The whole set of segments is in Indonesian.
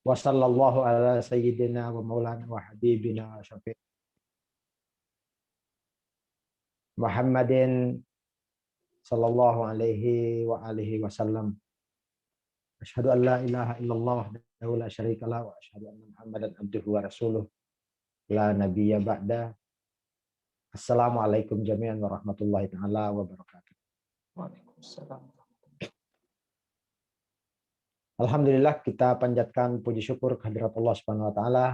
Wa sallallahu ala sayyidina wa maulana wa habibina syafiq Muhammadin sallallahu alaihi wa alihi wasallam. Asyhadu an la ilaha illallah wahdahu la syarikalah wa asyhadu anna Muhammadan abduhu wa rasuluh la nabiyya ba'da. Assalamualaikum jami'an warahmatullahi taala wabarakatuh. Waalaikumsalam. Alhamdulillah, kita panjatkan puji syukur kehadirat Allah Subhanahu wa taala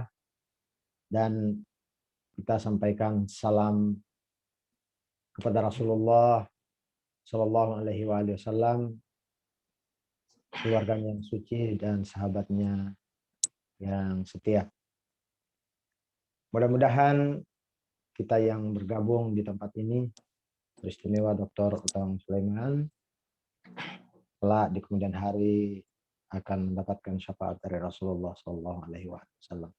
dan kita sampaikan salam kepada Rasulullah Shallallahu alaihi wasallam, keluarganya yang suci dan sahabatnya yang setia. Mudah-mudahan kita yang bergabung di tempat ini, beristimewa Dr. Otong Sulaiman, kelak di kemudian hari akan mendapatkan syafaat dari Rasulullah Shallallahu alaihi wasallam.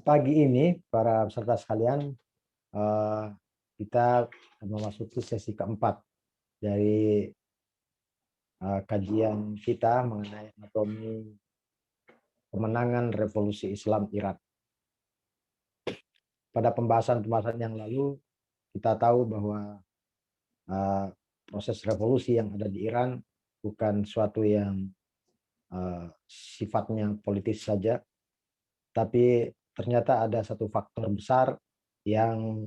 Pagi ini, para peserta sekalian, kita memasuki sesi keempat dari kajian kita mengenai anatomi kemenangan revolusi Islam Iran. Pada pembahasan-pembahasan yang lalu, kita tahu bahwa proses revolusi yang ada di Iran bukan suatu yang sifatnya politis saja, tapi ternyata ada satu faktor besar yang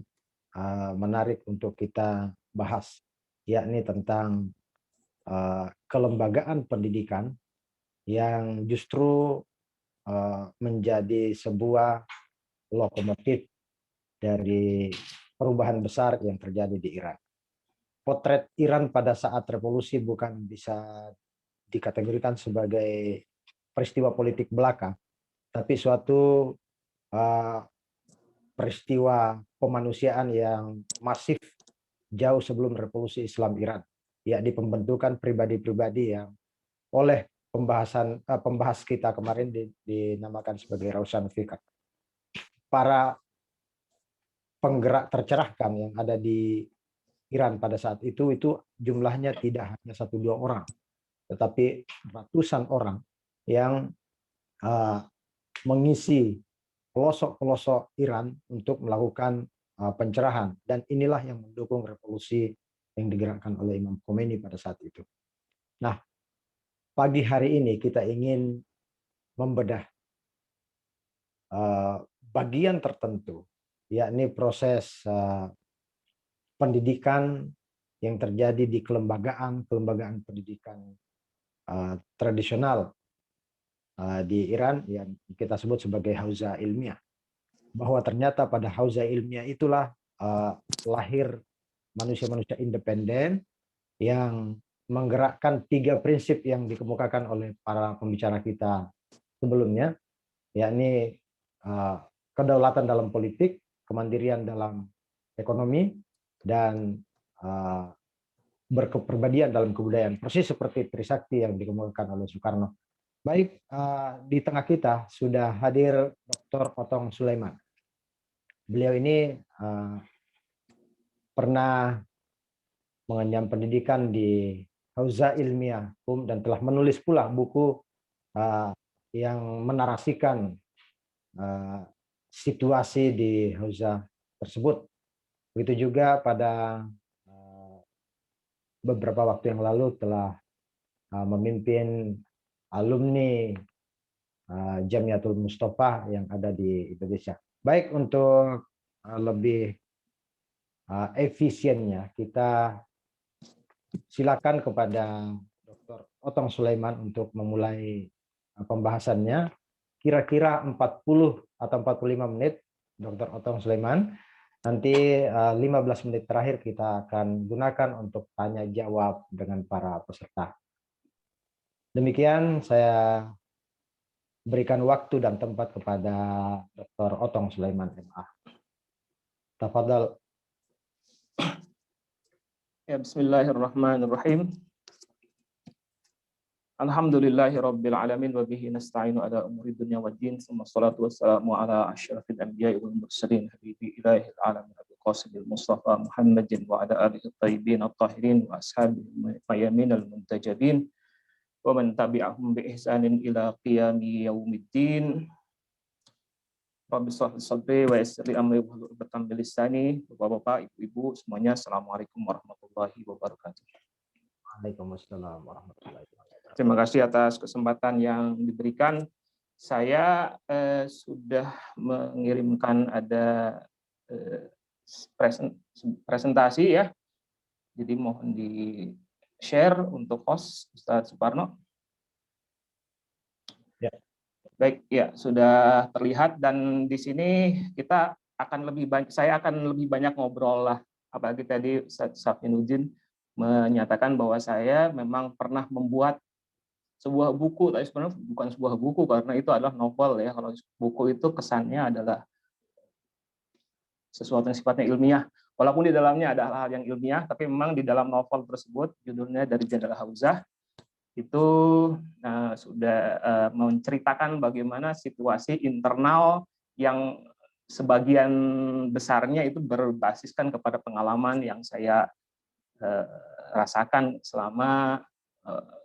menarik untuk kita bahas, yakni tentang kelembagaan pendidikan yang justru menjadi sebuah lokomotif dari perubahan besar yang terjadi di Iran. Potret Iran pada saat revolusi bukan bisa dikategorikan sebagai peristiwa politik belaka, tapi suatu peristiwa kemanusiaan yang masif jauh sebelum revolusi Islam Iran, yakni pembentukan pribadi-pribadi yang oleh pembahas kita kemarin dinamakan sebagai Rausan Fiqh. Para penggerak tercerahkan yang ada di Iran pada saat itu jumlahnya tidak hanya 1-2 orang, tetapi ratusan orang yang mengisi pelosok-pelosok Iran untuk melakukan pencerahan, dan inilah yang mendukung revolusi yang digerakkan oleh Imam Khomeini pada saat itu. Nah, pagi hari ini kita ingin membedah bagian tertentu, yakni proses pendidikan yang terjadi di kelembagaan pendidikan tradisional di Iran yang kita sebut sebagai Hauzah Ilmiah. Bahwa ternyata pada Hauzah Ilmiah itulah lahir manusia-manusia independen yang menggerakkan 3 prinsip yang dikemukakan oleh para pembicara kita sebelumnya, yakni kedaulatan dalam politik, kemandirian dalam ekonomi, dan berkepribadian dalam kebudayaan, persis seperti Trisakti yang dikemukakan oleh Soekarno. Baik, di tengah kita sudah hadir Dr. Otong Sulaiman. Beliau ini pernah mengenyam pendidikan di Hauzah Ilmiah dan telah menulis pula buku yang menarasikan situasi di Hauzah tersebut. Begitu juga pada beberapa waktu yang lalu telah memimpin alumni Jamiatul Mustafa yang ada di Indonesia. Baik, untuk lebih efisiennya kita silakan kepada Dr. Otong Sulaiman untuk memulai pembahasannya. Kira-kira 40 atau 45 menit, Dr. Otong Sulaiman. Nanti 15 menit terakhir kita akan gunakan untuk tanya jawab dengan para peserta. Demikian saya berikan waktu dan tempat kepada Dr. Otong Sulaiman MA. Tafadhal. Ya, bismillahirrahmanirrahim. Alhamdulillahirabbil alamin wa bihi nasta'inu ala umuri dunya waddin. Wassalatu wassalamu ala asyrafil anbiya'i wal mursalin habibi ilahil alamin Abil Qasimil Mustafa Muhammadin wa ala alihi thayyibin at-tahirin wa ashabihi mayaminal muntajabin. wa man tabi'ahum bi ihsanin ila qiyami yaumiddin. Rabbi shrah li sadri wa yassir li amri wahlul 'uqdatam min lisani. Bapak-bapak, ibu-ibu semuanya, assalamualaikum warahmatullahi wabarakatuh. Waalaikumsalam warahmatullahi wabarakatuh. Terima kasih atas kesempatan yang diberikan. Saya sudah mengirimkan ada presentasi ya. Jadi mohon di-share untuk host Ustadz Suparno. Ya. Baik, ya sudah terlihat, dan di sini kita akan saya akan lebih banyak ngobrol lah. Apalagi tadi Ustadz Safinuddin menyatakan bahwa saya memang pernah membuat sebuah buku, tapi sebenarnya bukan sebuah buku karena itu adalah novel ya. Kalau buku itu kesannya adalah sesuatu yang sifatnya ilmiah. Walaupun di dalamnya ada hal-hal yang ilmiah, tapi memang di dalam novel tersebut, judulnya Dari Jendela Hauzah, itu sudah menceritakan bagaimana situasi internal yang sebagian besarnya itu berbasiskan kepada pengalaman yang saya rasakan selama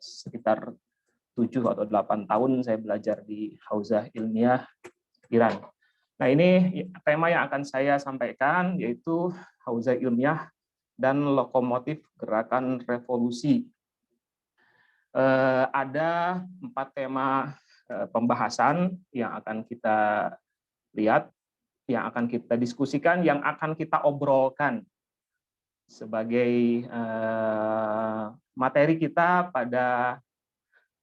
sekitar 7 atau 8 tahun saya belajar di Hauzah Ilmiah Iran. Nah, ini tema yang akan saya sampaikan, yaitu Hauzah Ilmiah dan Lokomotif Gerakan Revolusi. Ada 4 tema pembahasan yang akan kita lihat, yang akan kita diskusikan, yang akan kita obrolkan sebagai materi kita pada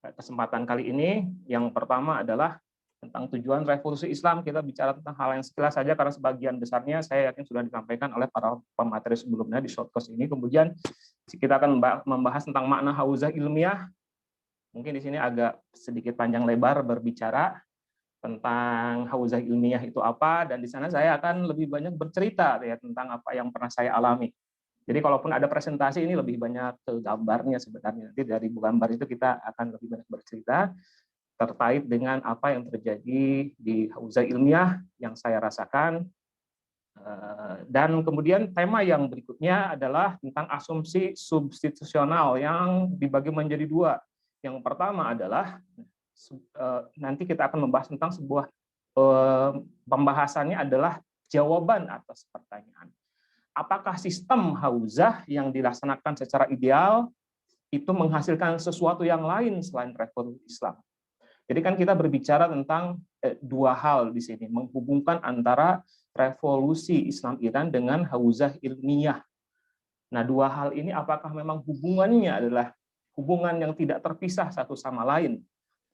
kesempatan kali ini. Yang pertama adalah tentang tujuan revolusi Islam. Kita bicara tentang hal yang sekilas saja karena sebagian besarnya saya yakin sudah disampaikan oleh para pemateri sebelumnya di shortcast ini. Kemudian kita akan membahas tentang makna Hauzah Ilmiah. Mungkin di sini agak sedikit panjang lebar berbicara tentang Hauzah Ilmiah itu apa, dan di sana saya akan lebih banyak bercerita ya tentang apa yang pernah saya alami. Jadi kalaupun ada presentasi, ini lebih banyak ke gambarnya sebenarnya. Nanti dari gambar itu kita akan lebih banyak bercerita terkait dengan apa yang terjadi di Hauzah Ilmiah yang saya rasakan. Dan kemudian tema yang berikutnya adalah tentang asumsi substitusional yang dibagi menjadi 2. Yang pertama adalah nanti kita akan membahas tentang sebuah pembahasannya adalah jawaban atas pertanyaan. Apakah sistem Hauzah yang dilaksanakan secara ideal itu menghasilkan sesuatu yang lain selain revolusi Islam? Jadi kan kita berbicara tentang 2 hal di sini, menghubungkan antara revolusi Islam Iran dengan Hauzah Ilmiah. Nah, 2 hal ini apakah memang hubungannya adalah hubungan yang tidak terpisah satu sama lain?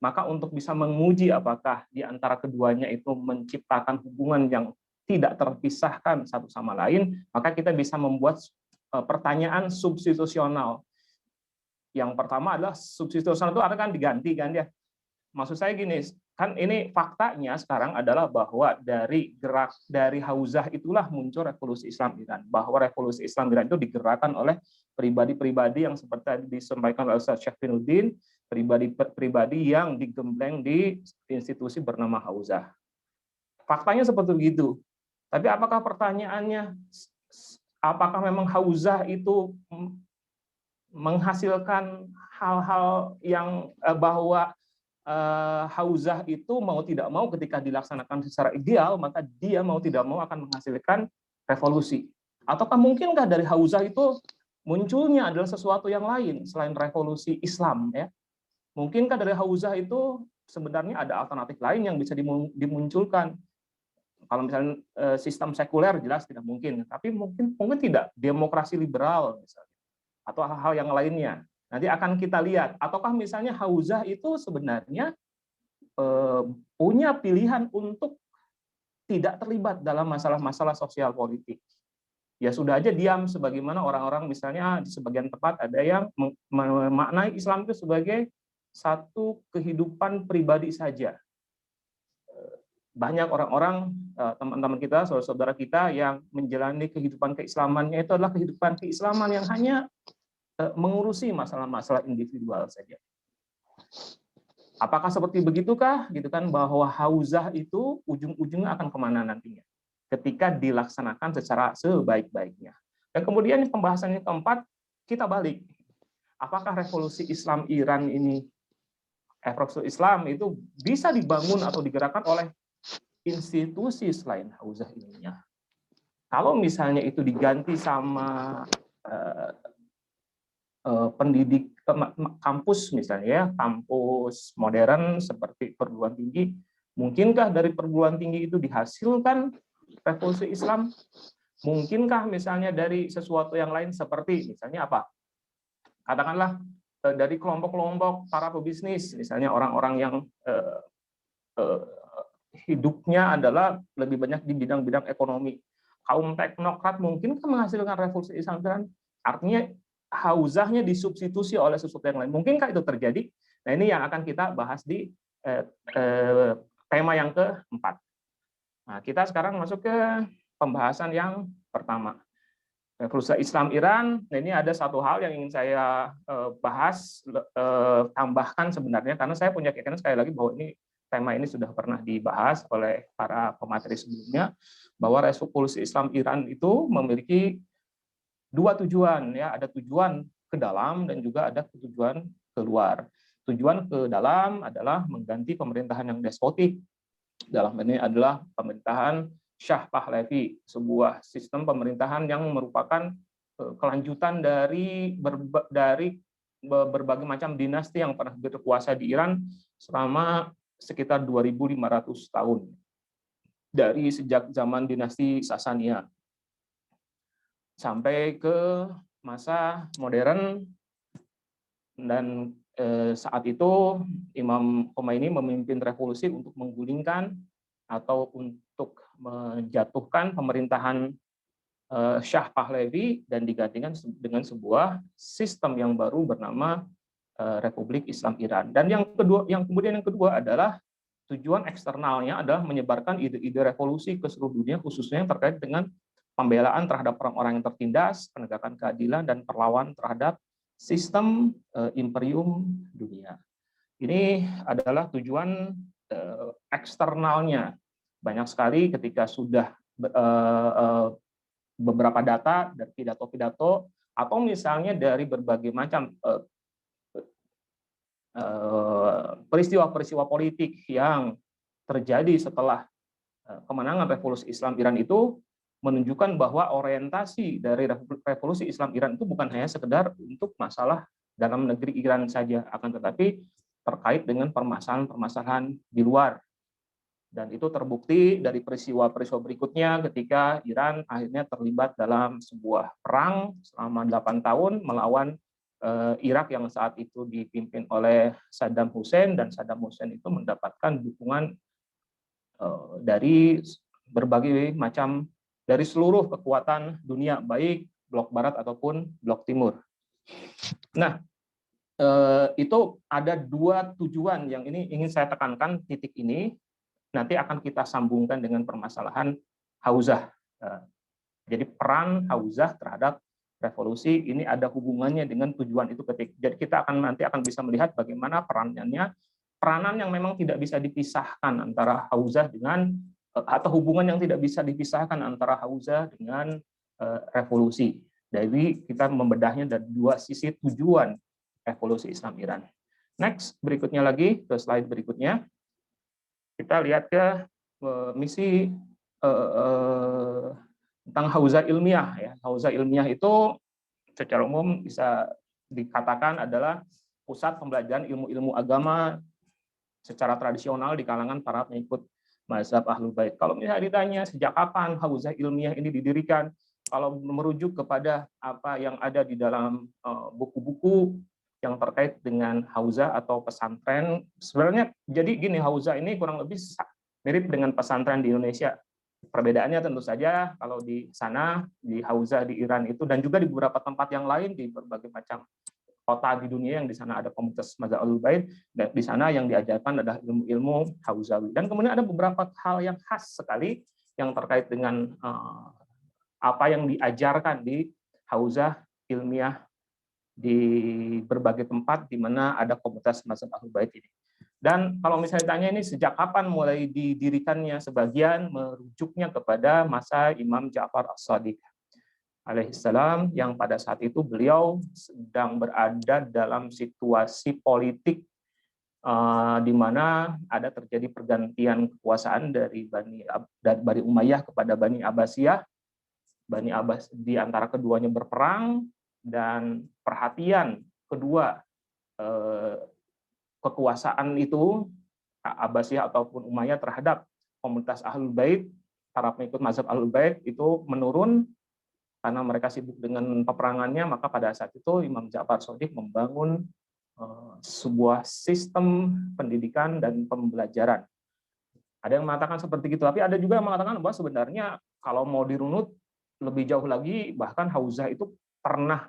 Maka untuk bisa menguji apakah di antara keduanya itu menciptakan hubungan yang tidak terpisahkan satu sama lain, maka kita bisa membuat pertanyaan substitusional. Yang pertama adalah substitusional itu akan diganti kan ya. Maksud saya gini, kan ini faktanya sekarang adalah bahwa dari Hauzah itulah muncul revolusi Islam Iran. Bahwa revolusi Islam Iran itu digerakkan oleh pribadi-pribadi yang seperti tadi disampaikan oleh Ustaz Syafinuddin, pribadi-pribadi yang digembleng di institusi bernama Hauzah. Faktanya seperti itu. Tapi apakah pertanyaannya, apakah memang Hauzah itu menghasilkan hal-hal yang bahwa Hauzah itu mau tidak mau ketika dilaksanakan secara ideal, maka dia mau tidak mau akan menghasilkan revolusi. Ataukah mungkinkah dari Hauzah itu munculnya adalah sesuatu yang lain selain revolusi Islam ya? Mungkinkah dari Hauzah itu sebenarnya ada alternatif lain yang bisa dimunculkan? Kalau misalnya sistem sekuler jelas tidak mungkin, tapi mungkin tidak demokrasi liberal misalnya, atau hal-hal yang lainnya. Nanti akan kita lihat, ataukah misalnya Hauzah itu sebenarnya punya pilihan untuk tidak terlibat dalam masalah-masalah sosial politik. Ya sudah aja diam, sebagaimana orang-orang misalnya di sebagian tempat ada yang memaknai Islam itu sebagai satu kehidupan pribadi saja. Banyak orang-orang, teman-teman kita, saudara-saudara kita yang menjalani kehidupan keislamannya itu adalah kehidupan keislaman yang hanya mengurusi masalah-masalah individual saja. Apakah seperti begitukah? Gitu kan, bahwa Hauzah itu ujung-ujungnya akan kemana nantinya ketika dilaksanakan secara sebaik-baiknya. Dan kemudian pembahasan yang keempat, kita balik. Apakah revolusi Islam Iran ini revolusi Islam itu bisa dibangun atau digerakkan oleh institusi selain hauzah ilmiah. Kalau misalnya itu diganti sama pendidik kampus misalnya ya, kampus modern seperti perguruan tinggi, mungkinkah dari perguruan tinggi itu dihasilkan revolusi Islam? Mungkinkah misalnya dari sesuatu yang lain seperti misalnya apa? Katakanlah dari kelompok-kelompok para pebisnis, misalnya orang-orang yang hidupnya adalah lebih banyak di bidang-bidang ekonomi. Kaum teknokrat mungkinkah menghasilkan revolusi Islam? Artinya hauzahnya disubstitusi oleh sesuatu yang lain. Mungkinkah itu terjadi? Nah, ini yang akan kita bahas di tema yang keempat. Nah, kita sekarang masuk ke pembahasan yang pertama. Revolusi Islam Iran. Nah, ini ada satu hal yang ingin saya bahas, tambahkan sebenarnya, karena saya punya keyakinan sekali lagi bahwa tema ini sudah pernah dibahas oleh para pemateri sebelumnya, bahwa revolusi Islam Iran itu memiliki dua tujuan, ya, ada tujuan ke dalam dan juga ada tujuan keluar. Tujuan ke dalam adalah mengganti pemerintahan yang despotik. Dalam ini adalah pemerintahan Shah Pahlavi, sebuah sistem pemerintahan yang merupakan kelanjutan dari berbagai macam dinasti yang pernah berkuasa di Iran selama sekitar 2.500 tahun. Dari sejak zaman dinasti Sasaniyah sampai ke masa modern, dan saat itu Imam Khomeini memimpin revolusi untuk menggulingkan atau untuk menjatuhkan pemerintahan Shah Pahlavi dan digantikan dengan sebuah sistem yang baru bernama Republik Islam Iran. Dan yang kedua adalah tujuan eksternalnya adalah menyebarkan ide-ide revolusi ke seluruh dunia, khususnya yang terkait dengan pembelaan terhadap orang-orang yang tertindas, penegakan keadilan, dan perlawanan terhadap sistem imperium dunia. Ini adalah tujuan eksternalnya. Banyak sekali ketika sudah beberapa data dari pidato-pidato, atau misalnya dari berbagai macam peristiwa-peristiwa politik yang terjadi setelah kemenangan revolusi Islam Iran itu, menunjukkan bahwa orientasi dari revolusi Islam Iran itu bukan hanya sekedar untuk masalah dalam negeri Iran saja, akan tetapi terkait dengan permasalahan-permasalahan di luar. Dan itu terbukti dari peristiwa-peristiwa berikutnya ketika Iran akhirnya terlibat dalam sebuah perang selama 8 tahun melawan Irak yang saat itu dipimpin oleh Saddam Hussein, dan Saddam Hussein itu mendapatkan dukungan dari berbagai macam, dari seluruh kekuatan dunia, baik blok barat ataupun blok timur. Nah, itu ada dua tujuan yang ini ingin saya tekankan. Titik ini nanti akan kita sambungkan dengan permasalahan hauzah. Jadi peran hauzah terhadap revolusi ini ada hubungannya dengan tujuan itu. Jadi kita nanti akan bisa melihat bagaimana peranan yang memang tidak bisa dipisahkan antara hauzah dengan, atau hubungan yang tidak bisa dipisahkan antara hauzah dengan revolusi. Jadi kita membedahnya dari dua sisi tujuan revolusi Islam Iran. Next, berikutnya lagi, ke slide berikutnya. Kita lihat ke misi tentang hauzah ilmiah. Ya. Hauzah ilmiah itu secara umum bisa dikatakan adalah pusat pembelajaran ilmu-ilmu agama secara tradisional di kalangan para pengikut mazhab Ahlul Bait. Kalau misalnya ditanya sejak kapan hauzah ilmiah ini didirikan, kalau merujuk kepada apa yang ada di dalam buku-buku yang terkait dengan hauzah atau pesantren, sebenarnya jadi gini, hauzah ini kurang lebih mirip dengan pesantren di Indonesia. Perbedaannya tentu saja kalau di sana, di hauzah di Iran itu, dan juga di beberapa tempat yang lain di berbagai macam kota di dunia yang di sana ada komunitas mazhab Ahlul Bait, dan di sana yang diajarkan adalah ilmu-ilmu hauzawi. Dan kemudian ada beberapa hal yang khas sekali yang terkait dengan apa yang diajarkan di hauzah ilmiah di berbagai tempat di mana ada komunitas mazhab Ahlul Bait ini. Dan kalau misalnya tanya ini sejak kapan mulai didirikannya, sebagian merujuknya kepada masa Imam Ja'far As-Shadiq alaihissalam, yang pada saat itu beliau sedang berada dalam situasi politik di mana ada terjadi pergantian kekuasaan dari Bani Umayyah kepada Bani Abbasiyah. Bani Abbas di antara keduanya berperang, dan perhatian kedua kekuasaan itu, Abbasiyah ataupun Umayyah, terhadap komunitas Ahlul Bait, para pengikut mazhab Ahlul Bait itu menurun karena mereka sibuk dengan peperangannya. Maka pada saat itu Imam Ja'far Shadiq membangun sebuah sistem pendidikan dan pembelajaran. Ada yang mengatakan seperti itu, tapi ada juga yang mengatakan bahwa sebenarnya kalau mau dirunut lebih jauh lagi, bahkan Hauzah itu pernah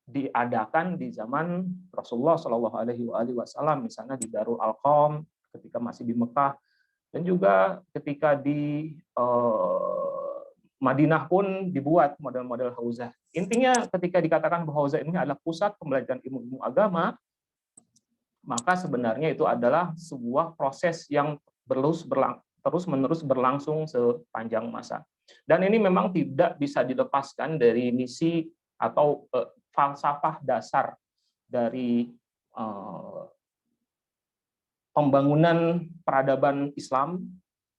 diadakan di zaman Rasulullah Shallallahu Alaihi Wasallam, misalnya di Darul Arqam ketika masih di Mekah, dan juga ketika di Madinah pun dibuat model-model Hauzah. Intinya ketika dikatakan bahwa Hauzah ini adalah pusat pembelajaran ilmu-ilmu agama, maka sebenarnya itu adalah sebuah proses yang terus-menerus berlangsung sepanjang masa. Dan ini memang tidak bisa dilepaskan dari misi atau falsafah dasar dari pembangunan peradaban Islam,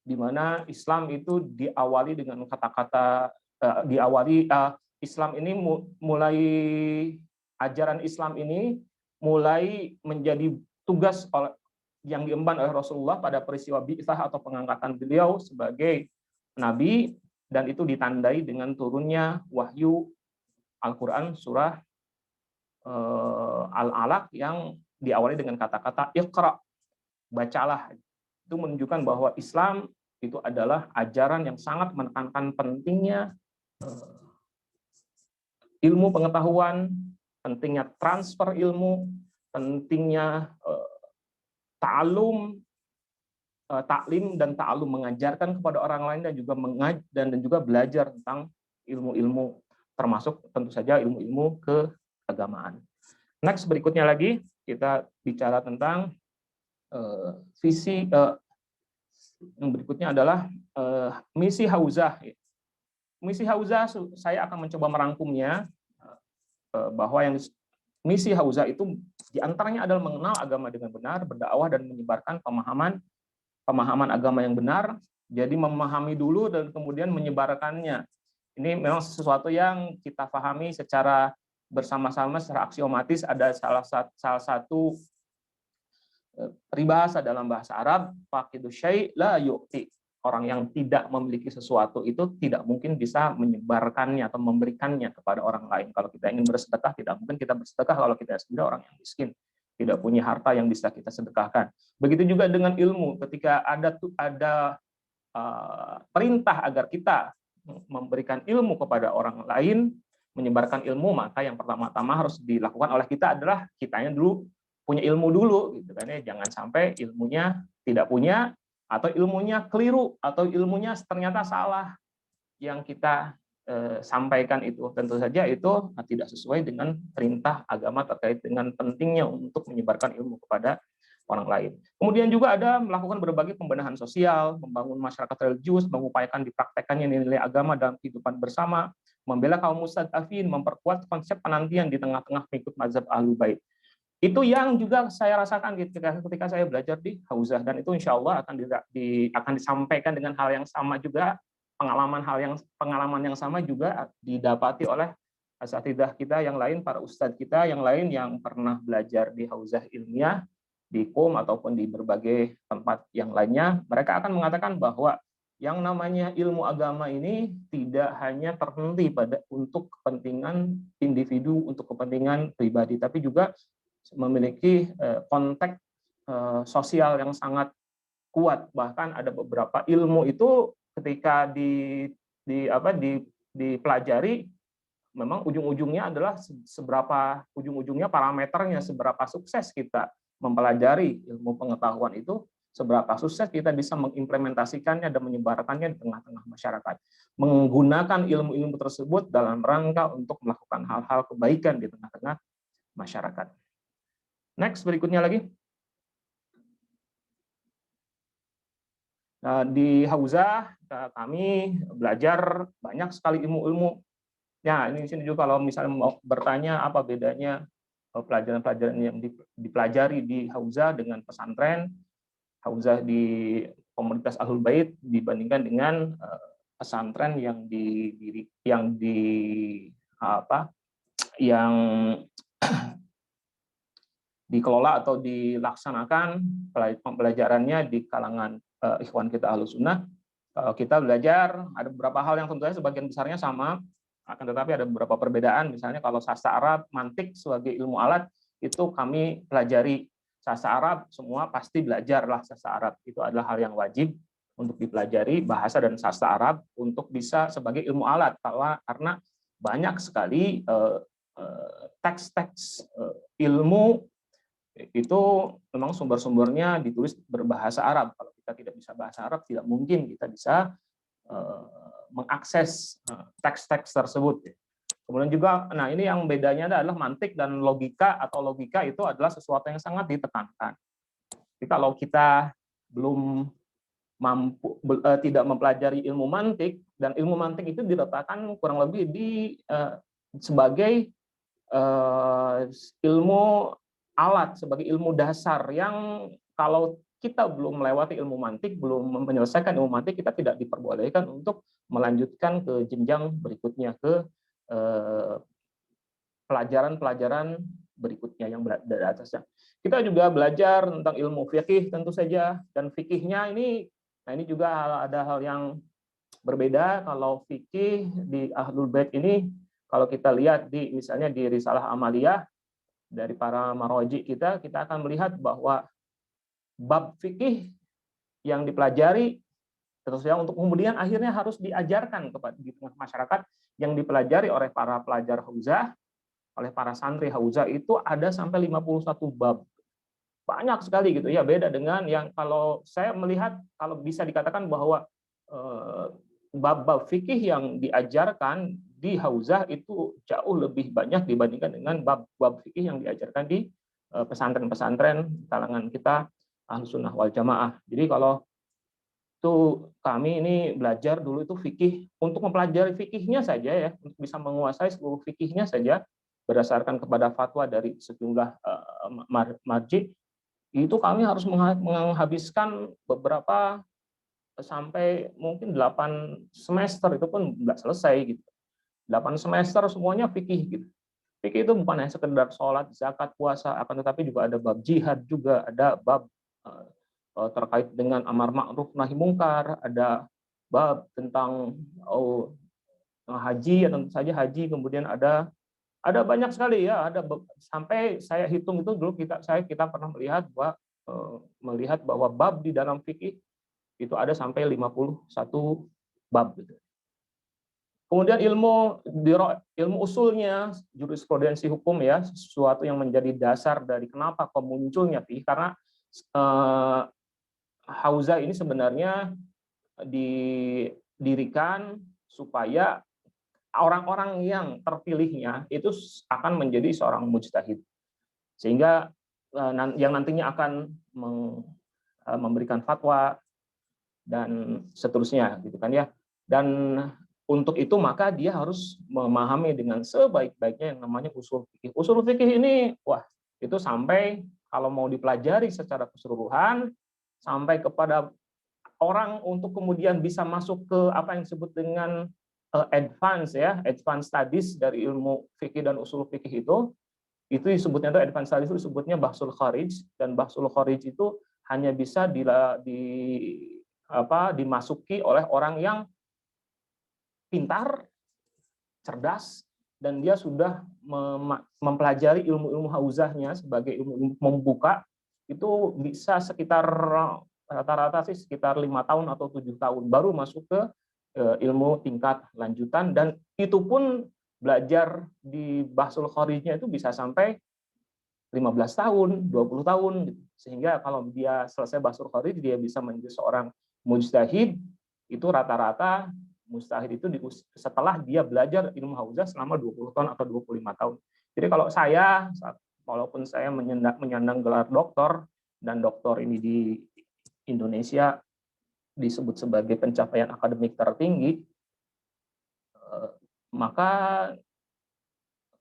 di mana Islam itu diawali dengan kata-kata Islam ini mulai, ajaran Islam ini mulai menjadi tugas yang diemban oleh Rasulullah pada peristiwa bi'tsah atau pengangkatan beliau sebagai nabi, dan itu ditandai dengan turunnya wahyu Al-Quran surah Al-Alaq yang diawali dengan kata-kata Iqra, bacalah. Itu menunjukkan bahwa Islam itu adalah ajaran yang sangat menekankan pentingnya ilmu pengetahuan, pentingnya transfer ilmu, pentingnya taklim dan ta'alum, mengajarkan kepada orang lain, dan juga belajar tentang ilmu-ilmu, termasuk tentu saja ilmu-ilmu keagamaan. Next, berikutnya lagi kita bicara tentang visi. Yang berikutnya adalah misi Hauzah. Misi Hauzah saya akan mencoba merangkumnya, bahwa yang misi Hauzah itu diantaranya adalah mengenal agama dengan benar, berdakwah dan menyebarkan pemahaman agama yang benar. Jadi memahami dulu dan kemudian menyebarkannya. Ini memang sesuatu yang kita pahami secara bersama-sama, secara aksiomatis. Ada salah satu peribahasa dalam bahasa Arab, faqidu syai' la yu'ti. Orang yang tidak memiliki sesuatu itu tidak mungkin bisa menyebarkannya atau memberikannya kepada orang lain. Kalau kita ingin bersedekah, tidak mungkin kita bersedekah kalau kita sendiri orang yang miskin, tidak punya harta yang bisa kita sedekahkan. Begitu juga dengan ilmu, ketika ada perintah agar kita memberikan ilmu kepada orang lain, menyebarkan ilmu, maka yang pertama-tama harus dilakukan oleh kita adalah kitanya dulu punya ilmu dulu, gitu kan ya. Jangan sampai ilmunya tidak punya, atau ilmunya keliru, atau ilmunya ternyata salah yang kita sampaikan. Itu tentu saja itu tidak sesuai dengan perintah agama terkait dengan pentingnya untuk menyebarkan ilmu kepada orang lain. Kemudian juga ada melakukan berbagai pembenahan sosial, membangun masyarakat religius, mengupayakan dipraktekannya nilai agama dalam kehidupan bersama, membela kaum mustadafin, memperkuat konsep penantian di tengah-tengah pengikut mazhab Ahlul Bait. Itu yang juga saya rasakan ketika saya belajar di Hauzah, dan itu insya Allah akan disampaikan dengan hal yang sama juga, pengalaman yang sama juga didapati oleh asatidzah kita yang lain, para ustadz kita yang lain yang pernah belajar di Hauzah ilmiah, di QUM ataupun di berbagai tempat yang lainnya. Mereka akan mengatakan bahwa yang namanya ilmu agama ini tidak hanya terhenti untuk kepentingan individu, untuk kepentingan pribadi, tapi juga memiliki konteks sosial yang sangat kuat. Bahkan ada beberapa ilmu itu ketika dipelajari, memang ujung-ujungnya adalah parameternya seberapa sukses kita mempelajari ilmu pengetahuan itu, seberapa sukses kita bisa mengimplementasikannya dan menyebarkannya di tengah-tengah masyarakat, menggunakan ilmu-ilmu tersebut dalam rangka untuk melakukan hal-hal kebaikan di tengah-tengah masyarakat. Next, berikutnya lagi. Di Hauzah kami belajar banyak sekali ilmu-ilmu. Ya, ini sini juga kalau misalnya mau bertanya apa bedanya pelajaran-pelajaran yang dipelajari di Hauzah dengan pesantren, Hauzah di komunitas Ahlul Bait dibandingkan dengan pesantren yang yang dikelola atau dilaksanakan pembelajarannya di kalangan ikhwan kita Ahlus Sunnah. Kita belajar ada beberapa hal yang tentunya sebagian besarnya sama, akan tetapi ada beberapa perbedaan. Misalnya kalau sastra Arab, mantik sebagai ilmu alat itu kami pelajari. Sastra Arab semua pasti belajarlah sastra Arab, itu adalah hal yang wajib untuk dipelajari, bahasa dan sastra Arab untuk bisa sebagai ilmu alat, karena banyak sekali teks-teks ilmu itu memang sumber-sumbernya ditulis berbahasa Arab. Kalau kita tidak bisa bahasa Arab, tidak mungkin kita bisa mengakses teks-teks tersebut. Kemudian juga, nah ini yang bedanya adalah mantik dan logika, atau logika itu adalah sesuatu yang sangat ditekankan. Jadi kalau kita belum mampu tidak mempelajari ilmu mantik, dan ilmu mantik itu diletakkan kurang lebih sebagai ilmu alat, sebagai ilmu dasar yang kalau kita belum melewati ilmu mantik, belum menyelesaikan ilmu mantik, kita tidak diperbolehkan untuk melanjutkan ke jenjang berikutnya, ke pelajaran-pelajaran berikutnya yang dari atasnya. Kita juga belajar tentang ilmu fikih tentu saja, dan fikihnya ini, nah ini juga ada hal yang berbeda. Kalau fikih di Ahlul Bait ini, kalau kita lihat misalnya di Risalah Amaliyah dari para maroji kita akan melihat bahwa bab fikih yang dipelajari tentu saja untuk kemudian akhirnya harus diajarkan kepada di tengah masyarakat, yang dipelajari oleh para pelajar Hauzah, oleh para santri Hauzah itu ada sampai 51 bab. Banyak sekali gitu ya, beda dengan yang kalau saya melihat, kalau bisa dikatakan bahwa bab-bab fikih yang diajarkan di Hauzah itu jauh lebih banyak dibandingkan dengan bab-bab fikih yang diajarkan di pesantren-pesantren kalangan kita Ahlus Sunnah wal Jamaah. Jadi kalau itu kami ini belajar dulu itu fikih, untuk mempelajari fikihnya saja ya, untuk bisa menguasai seluruh fikihnya saja berdasarkan kepada fatwa dari sejumlah marji, itu kami harus menghabiskan beberapa sampai mungkin 8 semester, itu pun nggak selesai gitu. 8 semester semuanya fikih gitu. Fikih itu bukan hanya sekedar sholat, zakat, puasa, akan tetapi juga ada bab jihad, juga ada bab terkait dengan amar ma'ruf nahi mungkar, ada bab tentang haji, ya tentu saja haji, kemudian ada banyak sekali ya, ada sampai saya hitung itu dulu kita pernah melihat bahwa bab di dalam fikih itu ada sampai 51 bab gitu. Kemudian ilmu usulnya, jurisprudensi hukum ya, sesuatu yang menjadi dasar dari kenapa munculnya fikih, karena Hauzah ini sebenarnya didirikan supaya orang-orang yang terpilihnya itu akan menjadi seorang mujtahid, sehingga yang nantinya akan memberikan fatwa dan seterusnya gitu kan ya. Dan untuk itu maka dia harus memahami dengan sebaik-baiknya yang namanya usul fikih. Usul fikih ini itu sampai kalau mau dipelajari secara keseluruhan sampai kepada orang untuk kemudian bisa masuk ke apa yang disebut dengan advance studies dari ilmu fikih dan usul fikih itu disebutnya itu advance studies, itu disebutnya bahsul kharij, dan bahsul kharij itu hanya bisa dimasuki oleh orang yang pintar, cerdas, dan dia sudah mempelajari ilmu-ilmu hauzahnya sebagai ilmu membuka, itu bisa sekitar rata-rata sih sekitar 5 tahun atau 7 tahun baru masuk ke ilmu tingkat lanjutan, dan itu pun belajar di bahsul kharijnya itu bisa sampai 15 tahun, 20 tahun gitu. Sehingga kalau dia selesai bahsul kharij, dia bisa menjadi seorang mujtahid, itu rata-rata mujtahid itu setelah dia belajar ilmu hauzah selama 20 tahun atau 25 tahun. Jadi kalau saya, walaupun saya menyandang gelar doktor, dan doktor ini di Indonesia disebut sebagai pencapaian akademik tertinggi, maka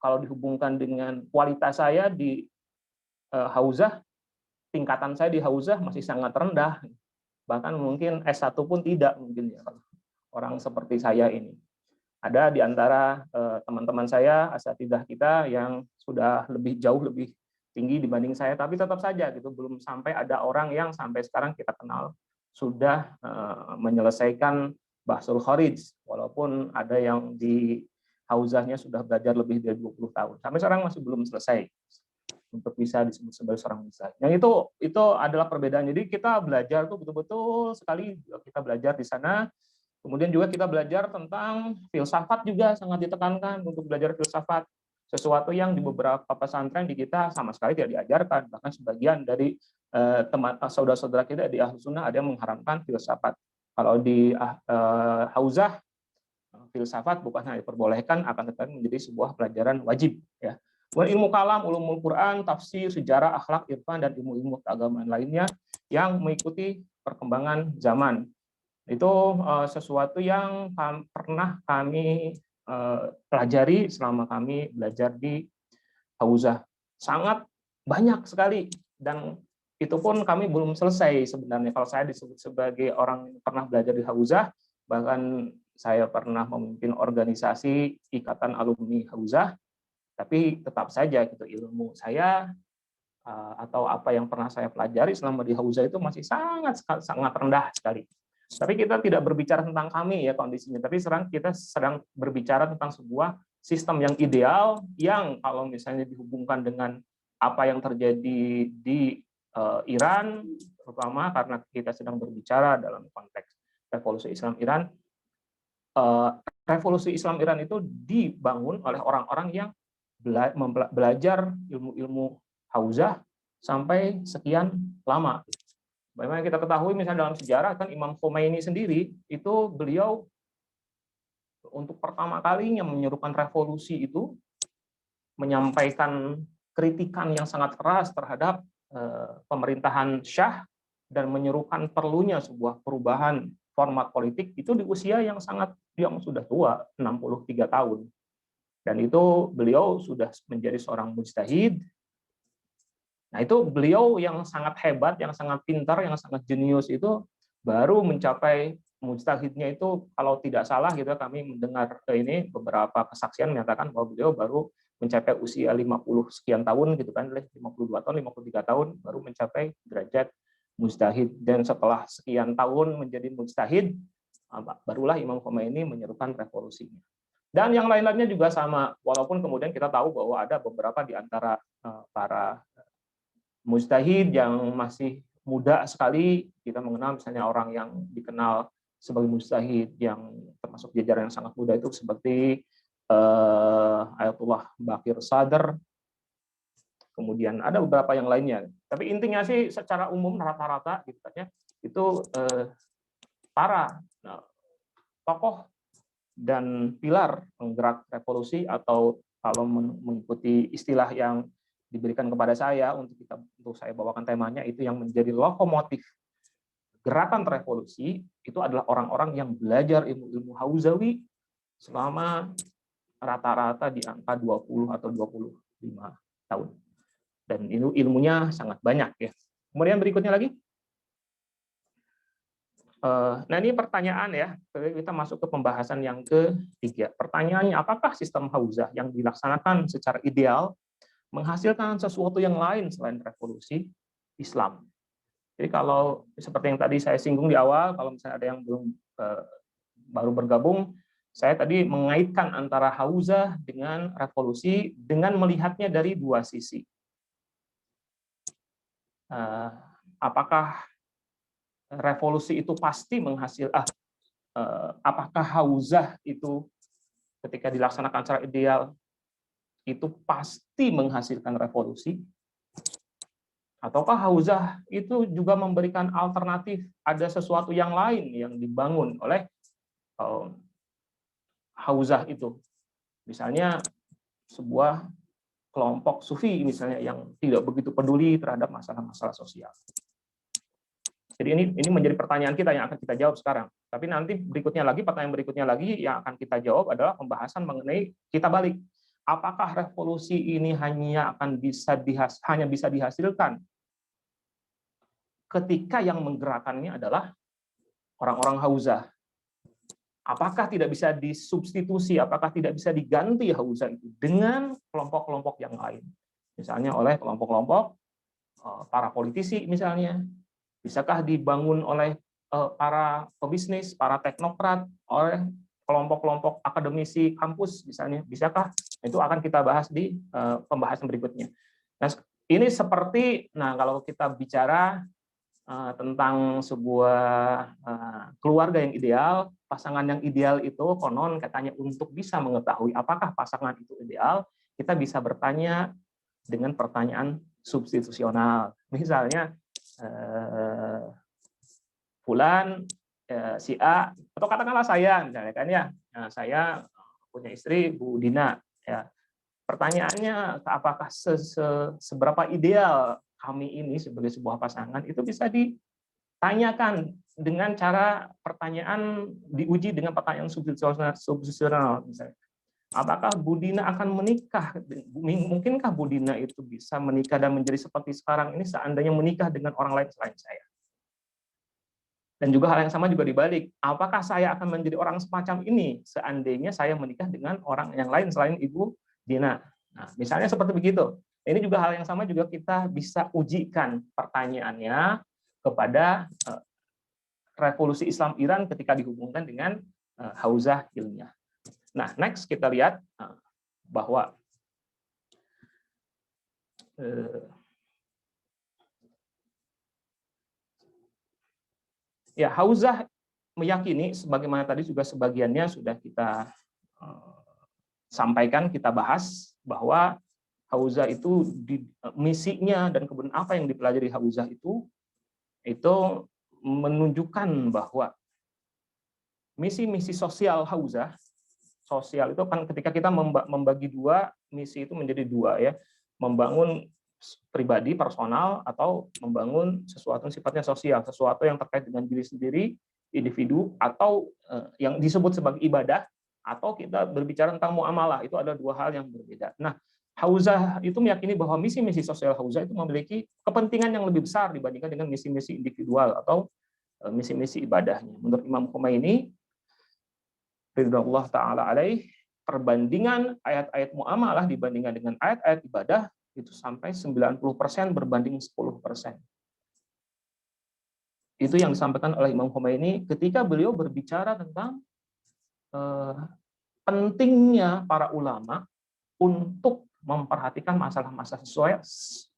kalau dihubungkan dengan kualitas saya di Hauzah, tingkatan saya di Hauzah masih sangat rendah. Bahkan mungkin S1 pun tidak mungkin ya, orang seperti saya ini. Ada di antara teman-teman saya, asatidzah kita yang sudah jauh lebih tinggi dibanding saya, tapi tetap saja gitu belum sampai ada orang yang sampai sekarang kita kenal sudah menyelesaikan Bahsul Kharij, walaupun ada yang di Hauzahnya sudah belajar lebih dari 20 tahun. Sampai sekarang masih belum selesai untuk bisa disebut sebagai seorang mujtahid. Yang itu adalah perbedaan. Jadi kita belajar tuh betul-betul sekali kita belajar di sana. Kemudian juga kita belajar tentang filsafat juga sangat ditekankan untuk belajar filsafat. Sesuatu yang di beberapa pesantren di kita sama sekali tidak diajarkan. Bahkan sebagian dari teman saudara-saudara kita di Ahlus Sunnah ada yang mengharamkan filsafat. Kalau di Hauzah, filsafat bukan hanya diperbolehkan, akan tetapi menjadi sebuah pelajaran wajib. Ya. Kemudian ilmu kalam, ulumul Quran, tafsir, sejarah, akhlak, irfan, dan ilmu-ilmu keagamaan lainnya yang mengikuti perkembangan zaman. Itu sesuatu yang pernah kami pelajari selama kami belajar di Hauzah. Sangat banyak sekali, dan itu pun kami belum selesai sebenarnya. Kalau saya disebut sebagai orang yang pernah belajar di Hauzah, bahkan saya pernah memimpin organisasi Ikatan Alumni Hauzah, tapi tetap saja gitu ilmu saya atau apa yang pernah saya pelajari selama di Hauzah itu masih sangat rendah sekali. Tapi kita tidak berbicara tentang kami ya kondisinya, tapi kita sedang berbicara tentang sebuah sistem yang ideal yang kalau misalnya dihubungkan dengan apa yang terjadi di Iran, terutama karena kita sedang berbicara dalam konteks revolusi Islam Iran. Revolusi Islam Iran itu dibangun oleh orang-orang yang belajar ilmu-ilmu Hauzah sampai sekian lama. Bagaimana kita ketahui misalnya dalam sejarah kan Imam Khomeini sendiri itu beliau untuk pertama kalinya menyerukan revolusi itu menyampaikan kritikan yang sangat keras terhadap pemerintahan Syah dan menyerukan perlunya sebuah perubahan format politik itu di usia yang sudah tua, 63 tahun. Dan itu beliau sudah menjadi seorang mujtahid. Nah, itu beliau yang sangat hebat, yang sangat pintar, yang sangat jenius itu baru mencapai mujtahidnya itu kalau tidak salah gitu kami mendengar ini beberapa kesaksian menyatakan bahwa beliau baru mencapai usia 50 sekian tahun gitu kan, 52 tahun, 53 tahun baru mencapai derajat mujtahid, dan setelah sekian tahun menjadi mujtahid barulah Imam Khomeini menyerukan revolusinya. Dan yang lain-lainnya juga sama, walaupun kemudian kita tahu bahwa ada beberapa di antara para mujtahid yang masih muda sekali, kita mengenal misalnya orang yang dikenal sebagai mujtahid yang termasuk jajaran yang sangat muda itu seperti Ayatullah Baqir Sadr, kemudian ada beberapa yang lainnya. Tapi intinya sih secara umum rata-rata gitu ya, itu para tokoh dan pilar penggerak revolusi, atau kalau mengikuti istilah yang diberikan kepada saya untuk saya bawakan temanya, itu yang menjadi lokomotif gerakan revolusi itu adalah orang-orang yang belajar ilmu-ilmu Hauzawi selama rata-rata di angka 20 atau 25 tahun. Dan ilmunya sangat banyak ya. Kemudian berikutnya lagi. Nah, ini pertanyaan ya. Kita masuk ke pembahasan yang ketiga. Pertanyaannya, apakah sistem Hauzah yang dilaksanakan secara ideal menghasilkan sesuatu yang lain selain revolusi Islam? Jadi kalau seperti yang tadi saya singgung di awal, kalau misalnya ada yang belum baru bergabung, saya tadi mengaitkan antara Hauzah dengan revolusi dengan melihatnya dari dua sisi. Apakah revolusi itu pasti menghasilkan? Apakah Hauzah itu ketika dilaksanakan secara ideal itu pasti menghasilkan revolusi? Ataukah Hauzah itu juga memberikan alternatif, ada sesuatu yang lain yang dibangun oleh Hauzah itu? Misalnya sebuah kelompok sufi misalnya yang tidak begitu peduli terhadap masalah-masalah sosial. Jadi ini menjadi pertanyaan kita yang akan kita jawab sekarang. Tapi nanti berikutnya lagi, pertanyaan berikutnya lagi yang akan kita jawab adalah pembahasan mengenai kita balik. apakah revolusi ini hanya bisa dihasilkan ketika yang menggerakkannya adalah orang-orang Hauzah? Apakah tidak bisa disubstitusi, apakah tidak bisa diganti Hauzah itu dengan kelompok-kelompok yang lain? Misalnya oleh kelompok-kelompok para politisi misalnya. Bisakah dibangun oleh para pebisnis, para teknokrat, oleh kelompok-kelompok akademisi kampus misalnya? Bisakah? Itu akan kita bahas di pembahasan berikutnya. Nah, ini seperti, kalau kita bicara tentang sebuah keluarga yang ideal, pasangan yang ideal itu konon katanya untuk bisa mengetahui apakah pasangan itu ideal, kita bisa bertanya dengan pertanyaan substitusional. Misalnya, fulan, si A, atau katakanlah saya misalnya kan ya, saya punya istri Bu Dina ya. Pertanyaannya, apakah seberapa ideal kami ini sebagai sebuah pasangan, itu bisa ditanyakan dengan cara pertanyaan diuji dengan pertanyaan substitusional misalnya. Apakah Bu Dina akan menikah? Mungkinkah Bu Dina itu bisa menikah dan menjadi seperti sekarang ini seandainya menikah dengan orang lain selain saya? Dan juga hal yang sama juga dibalik. Apakah saya akan menjadi orang semacam ini seandainya saya menikah dengan orang yang lain selain Ibu Dina? Nah, misalnya seperti begitu. Ini juga hal yang sama juga kita bisa ujikan pertanyaannya kepada revolusi Islam Iran ketika dihubungkan dengan Hauzah ilmiah. Nah, next kita lihat bahwa Hauzah meyakini, sebagaimana tadi juga sebagiannya sudah kita sampaikan, kita bahas, bahwa Hauzah itu misinya dan kemudian apa yang dipelajari Hauzah itu menunjukkan bahwa misi-misi sosial Hauzah, sosial itu kan ketika kita membagi dua, misi itu menjadi dua ya, membangun pribadi, personal, atau membangun sesuatu yang sifatnya sosial, sesuatu yang terkait dengan diri sendiri, individu, atau yang disebut sebagai ibadah, atau kita berbicara tentang muamalah. Itu ada dua hal yang berbeda. Nah, Hauzah itu meyakini bahwa misi-misi sosial Hauzah itu memiliki kepentingan yang lebih besar dibandingkan dengan misi-misi individual atau misi-misi ibadahnya. Menurut Imam Khomeini, ridwanullah ta'ala alaih, perbandingan ayat-ayat muamalah dibandingkan dengan ayat-ayat ibadah itu sampai 90% berbanding 10%. Itu yang disampaikan oleh Imam Khomeini ketika beliau berbicara tentang pentingnya para ulama untuk memperhatikan masalah-masalah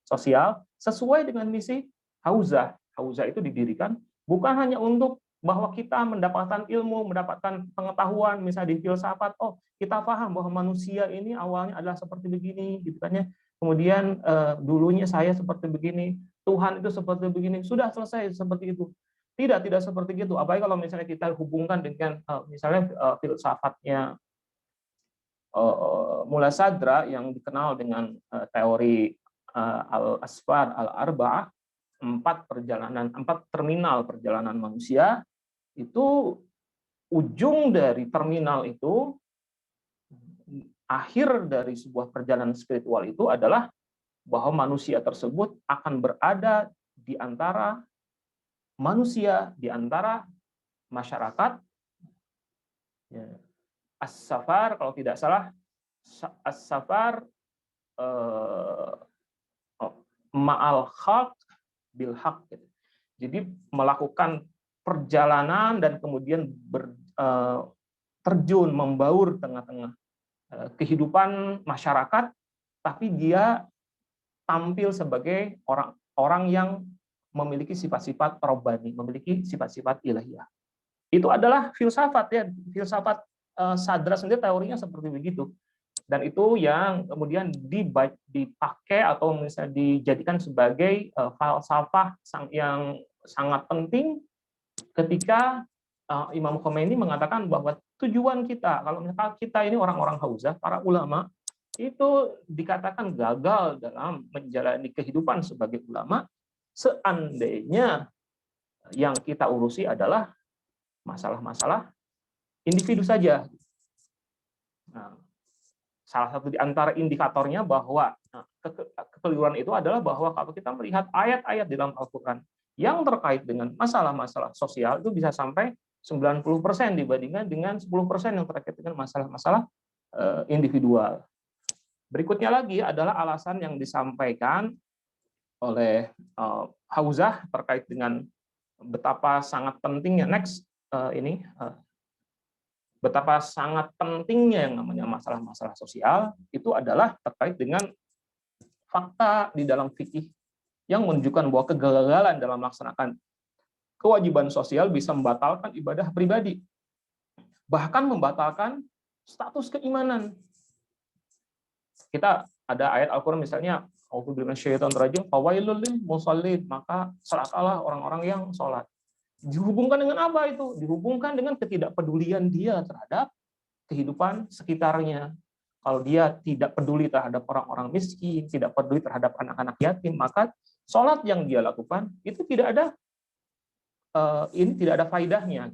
sosial sesuai dengan misi Hauzah. Hauzah itu didirikan bukan hanya untuk bahwa kita mendapatkan ilmu, mendapatkan pengetahuan, misalnya di filsafat, kita paham bahwa manusia ini awalnya adalah seperti begini, gitu kan ya. Kemudian dulunya saya seperti begini, Tuhan itu seperti begini, sudah selesai seperti itu. Tidak seperti itu. Apalagi kalau misalnya kita hubungkan dengan misalnya filsafatnya Mullah Sadra yang dikenal dengan teori al-asfar al-arba'ah, 4 terminal perjalanan manusia, itu ujung dari terminal itu, akhir dari sebuah perjalanan spiritual itu adalah bahwa manusia tersebut akan berada di antara manusia, di antara masyarakat. As-safar, kalau tidak salah, as-safar ma'al khalq bil haq. Jadi melakukan perjalanan dan kemudian terjun, membaur tengah-tengah kehidupan masyarakat, tapi dia tampil sebagai orang yang memiliki sifat-sifat robbani, memiliki sifat-sifat ilahiyah. Itu adalah filsafat ya, filsafat Sadra sendiri teorinya seperti begitu. Dan itu yang kemudian dipakai atau misalnya dijadikan sebagai falsafah yang sangat penting ketika Imam Khomeini mengatakan bahwa tujuan kita, kalau misalkan kita ini orang-orang Hauzah, para ulama, itu dikatakan gagal dalam menjalani kehidupan sebagai ulama seandainya yang kita urusi adalah masalah-masalah individu saja. Nah, Salah satu di antara indikatornya bahwa kekeliruan itu adalah bahwa kalau kita melihat ayat-ayat di dalam Al-Quran yang terkait dengan masalah-masalah sosial itu bisa sampai 90% dibandingkan dengan 10% yang terkait dengan masalah-masalah individual. Berikutnya lagi adalah alasan yang disampaikan oleh Hauzah terkait dengan betapa sangat pentingnya betapa sangat pentingnya yang namanya masalah-masalah sosial itu adalah terkait dengan fakta di dalam fikih yang menunjukkan bahwa kegagalan dalam melaksanakan kewajiban sosial bisa membatalkan ibadah pribadi, bahkan membatalkan status keimanan. Kita ada ayat Al-Quran misalnya, maka celakalah orang-orang yang sholat. Dihubungkan dengan apa itu? Dihubungkan dengan ketidakpedulian dia terhadap kehidupan sekitarnya. Kalau dia tidak peduli terhadap orang-orang miskin, tidak peduli terhadap anak-anak yatim, maka sholat yang dia lakukan itu tidak ada faidahnya.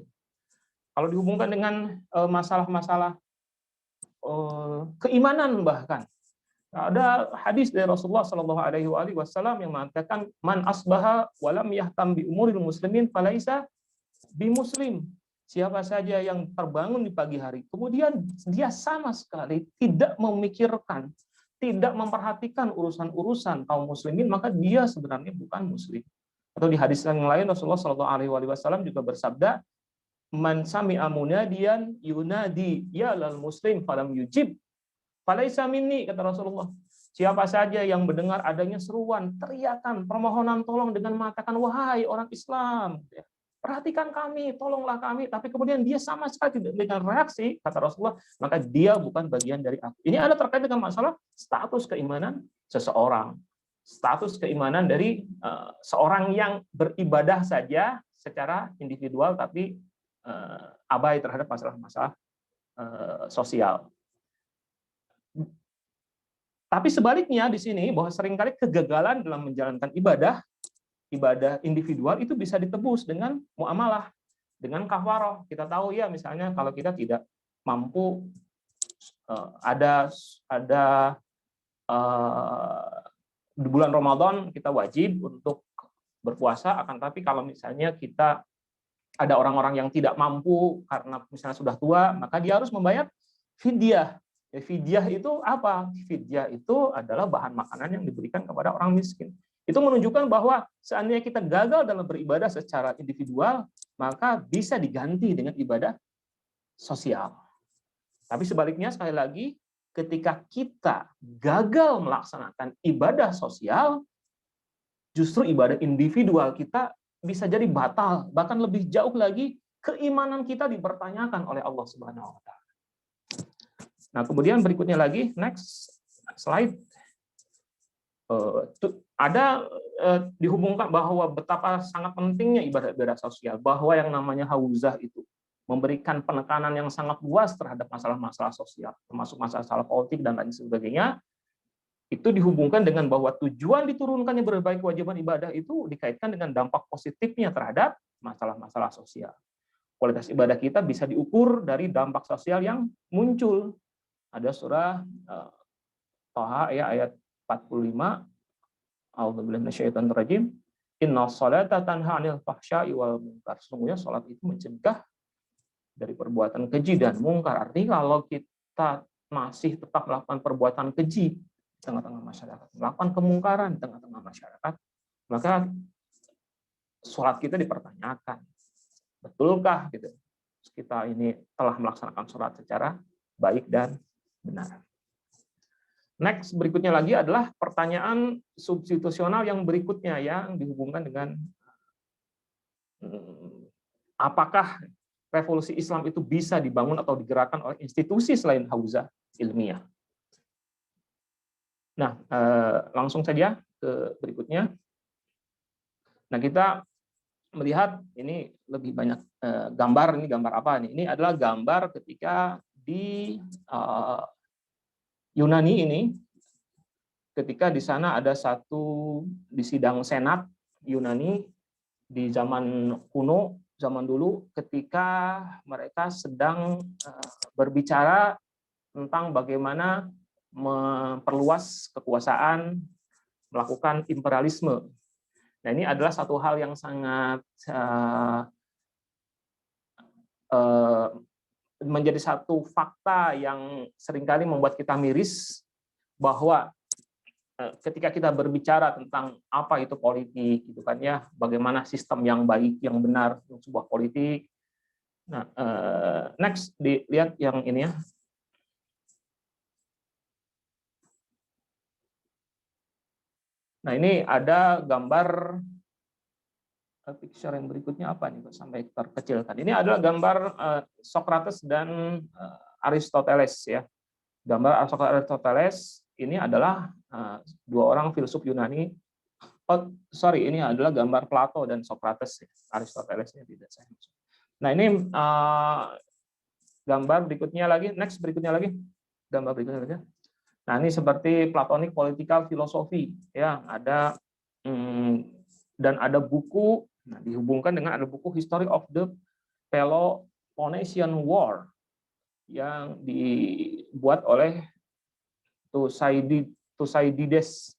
Kalau dihubungkan dengan masalah-masalah keimanan bahkan, ada hadis dari Rasulullah Shallallahu Alaihi Wasallam yang mengatakan, man asbaha walam yahtam bi umuril muslimin falaisa bi muslim. Siapa saja yang terbangun di pagi hari, kemudian dia sama sekali tidak memikirkan, tidak memperhatikan urusan-urusan kaum muslimin, maka dia sebenarnya bukan muslim. Atau di hadis yang lain Rasulullah Shallallahu Alaihi Wasallam juga bersabda, man sami'a munadiyan yunadi ya lal muslim falam yujib falaisa minni, kata Rasulullah. Siapa saja yang mendengar adanya seruan, teriakan, permohonan tolong dengan mengatakan, wahai orang Islam, perhatikan kami, tolonglah kami, tapi kemudian dia sama sekali tidak memberikan reaksi, kata Rasulullah, maka dia bukan bagian dari aku. Ini ada terkait dengan masalah status keimanan seseorang. Status keimanan dari seorang yang beribadah saja secara individual, tapi abai terhadap masalah-masalah sosial. Tapi sebaliknya di sini bahwa seringkali kegagalan dalam menjalankan ibadah individual itu bisa ditebus dengan muamalah, dengan kafaroh. Kita tahu ya misalnya kalau kita tidak mampu di bulan Ramadan kita wajib untuk berpuasa, akan tapi kalau misalnya kita ada orang-orang yang tidak mampu karena misalnya sudah tua, maka dia harus membayar fidyah. Fidyah itu apa? Fidyah itu adalah bahan makanan yang diberikan kepada orang miskin. Itu menunjukkan bahwa seandainya kita gagal dalam beribadah secara individual, maka bisa diganti dengan ibadah sosial. Tapi sebaliknya, sekali lagi, ketika kita gagal melaksanakan ibadah sosial, justru ibadah individual kita bisa jadi batal, bahkan lebih jauh lagi keimanan kita dipertanyakan oleh Allah Subhanahu wa Ta'ala. Nah, kemudian berikutnya lagi, next slide. Ada dihubungkan bahwa betapa sangat pentingnya ibadah sosial, bahwa yang namanya hauzah itu memberikan penekanan yang sangat luas terhadap masalah-masalah sosial, termasuk masalah politik dan lain sebagainya. Itu dihubungkan dengan bahwa tujuan diturunkannya berbagai kewajiban ibadah itu dikaitkan dengan dampak positifnya terhadap masalah-masalah sosial. Kualitas ibadah kita bisa diukur dari dampak sosial yang muncul. Ada surah Thaha ya ayat 45, A'udzubillahi minasyaitonir rajim. Innas sholata tanha 'anil fahsya'i wal munkar. Sesungguhnya salat itu mencegah dari perbuatan keji dan mungkar. Artinya kalau kita masih tetap melakukan perbuatan keji di tengah-tengah masyarakat, melakukan kemungkaran di tengah-tengah masyarakat, maka salat kita dipertanyakan. Betulkah gitu? Kita ini telah melaksanakan salat secara baik dan benar. Next, berikutnya lagi adalah pertanyaan substitusional yang berikutnya yang dihubungkan dengan apakah revolusi Islam itu bisa dibangun atau digerakkan oleh institusi selain hauzah ilmiah. Nah, langsung saja ke berikutnya. Nah, kita melihat ini lebih banyak gambar. Ini gambar apa nih? Ini adalah gambar ketika di Yunani ini, ketika di sana ada di sidang senat Yunani di zaman kuno, zaman dulu, ketika mereka sedang berbicara tentang bagaimana memperluas kekuasaan, melakukan imperialisme. Nah, ini adalah satu hal yang sangat menjadi satu fakta yang seringkali membuat kita miris, bahwa ketika kita berbicara tentang apa itu politik, gitu kan ya, bagaimana sistem yang baik, yang benar untuk sebuah politik. Nah, next dilihat yang ini ya. Nah, ini ada gambar picture yang berikutnya apa nih, sampai terkecilkan. Ini adalah gambar Socrates dan Aristoteles ya. Gambar Aristoteles ini adalah dua orang filsuf Yunani. Oh, sorry, ini adalah gambar Plato dan Socrates. Aristoteles ya tidak saya. Nah, ini gambar berikutnya lagi, next berikutnya lagi, gambar berikutnya lagi. Nah, ini seperti Platonic Political Philosophy ya, ada dan ada buku, nah dihubungkan dengan ada buku History of the Peloponnesian War yang dibuat oleh Thucydides.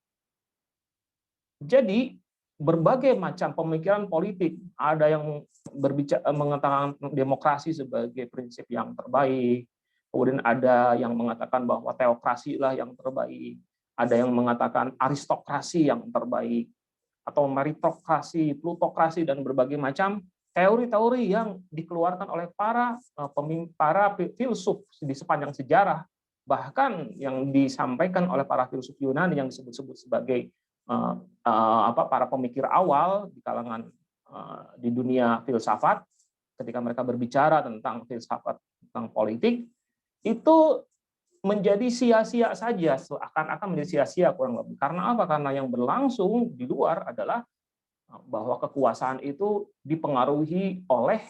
Jadi berbagai macam pemikiran politik, ada yang berbicara mengatakan demokrasi sebagai prinsip yang terbaik, kemudian ada yang mengatakan bahwa teokrasi lah yang terbaik, ada yang mengatakan aristokrasi yang terbaik, atau meritokrasi, plutokrasi, dan berbagai macam teori-teori yang dikeluarkan oleh para filsuf di sepanjang sejarah, bahkan yang disampaikan oleh para filsuf Yunani yang disebut-sebut sebagai para pemikir awal di kalangan di dunia filsafat, ketika mereka berbicara tentang filsafat, tentang politik, itu menjadi sia-sia saja, akan menjadi sia-sia kurang lebih. Karena apa? Karena yang berlangsung di luar adalah bahwa kekuasaan itu dipengaruhi oleh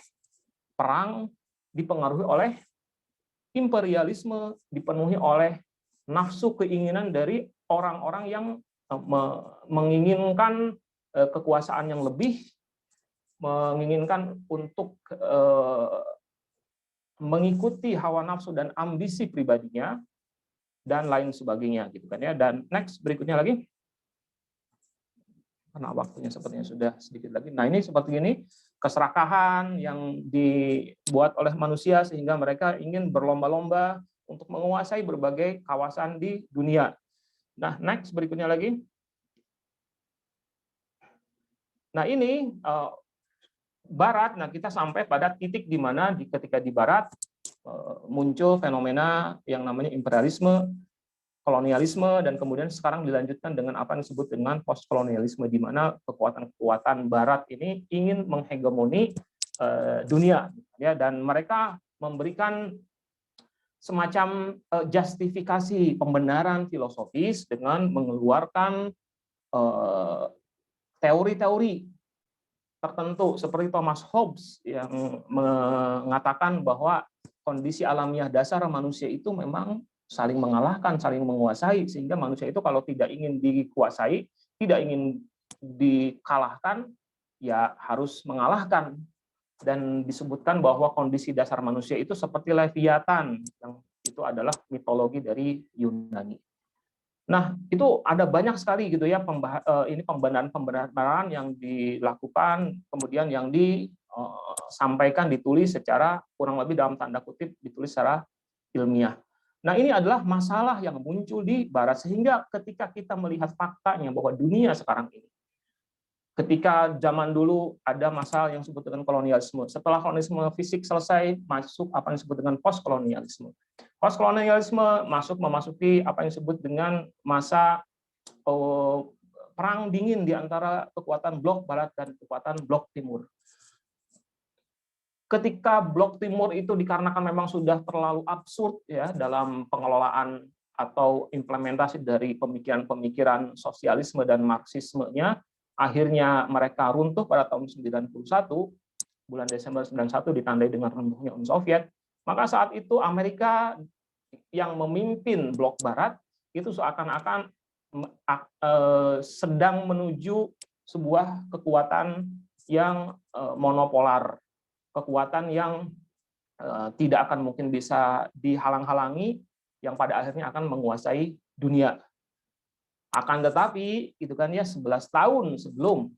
perang, dipengaruhi oleh imperialisme, dipenuhi oleh nafsu keinginan dari orang-orang yang menginginkan kekuasaan yang lebih, menginginkan untuk mengikuti hawa nafsu dan ambisi pribadinya, dan lain sebagainya, gitu kan ya. Dan next berikutnya lagi, karena waktunya sepertinya sudah sedikit lagi. Nah, ini seperti ini, keserakahan yang dibuat oleh manusia sehingga mereka ingin berlomba-lomba untuk menguasai berbagai kawasan di dunia. Nah, next berikutnya lagi. Nah, ini Barat. Nah, kita sampai pada titik di mana ketika di Barat muncul fenomena yang namanya imperialisme, kolonialisme, dan kemudian sekarang dilanjutkan dengan apa yang disebut dengan postkolonialisme, di mana kekuatan-kekuatan Barat ini ingin menghegemoni dunia, ya, dan mereka memberikan semacam justifikasi pembenaran filosofis dengan mengeluarkan teori-teori tertentu seperti Thomas Hobbes yang mengatakan bahwa kondisi alamiah dasar manusia itu memang saling mengalahkan, saling menguasai, sehingga manusia itu kalau tidak ingin dikuasai, tidak ingin dikalahkan, ya harus mengalahkan. Dan disebutkan bahwa kondisi dasar manusia itu seperti Leviathan, yang itu adalah mitologi dari Yunani. Nah, itu ada banyak sekali gitu ya ini pembenaran yang dilakukan, kemudian yang disampaikan, ditulis secara kurang lebih dalam tanda kutip ditulis secara ilmiah. Nah, ini adalah masalah yang muncul di Barat, sehingga ketika kita melihat faktanya bahwa dunia sekarang ini, ketika zaman dulu ada masalah yang disebut dengan kolonialisme. Setelah kolonialisme fisik selesai, masuk apa yang disebut dengan postkolonialisme. Postkolonialisme memasuki apa yang disebut dengan masa perang dingin di antara kekuatan blok Barat dan kekuatan blok Timur. Ketika blok Timur itu dikarenakan memang sudah terlalu absurd ya dalam pengelolaan atau implementasi dari pemikiran-pemikiran sosialisme dan marxismenya, akhirnya mereka runtuh pada tahun 91, bulan Desember 91 ditandai dengan runtuhnya Uni Soviet. Maka saat itu Amerika yang memimpin blok Barat itu seakan-akan sedang menuju sebuah kekuatan yang monopolar, kekuatan yang tidak akan mungkin bisa dihalang-halangi, yang pada akhirnya akan menguasai dunia. Akan tetapi, itu kan ya 11 tahun sebelum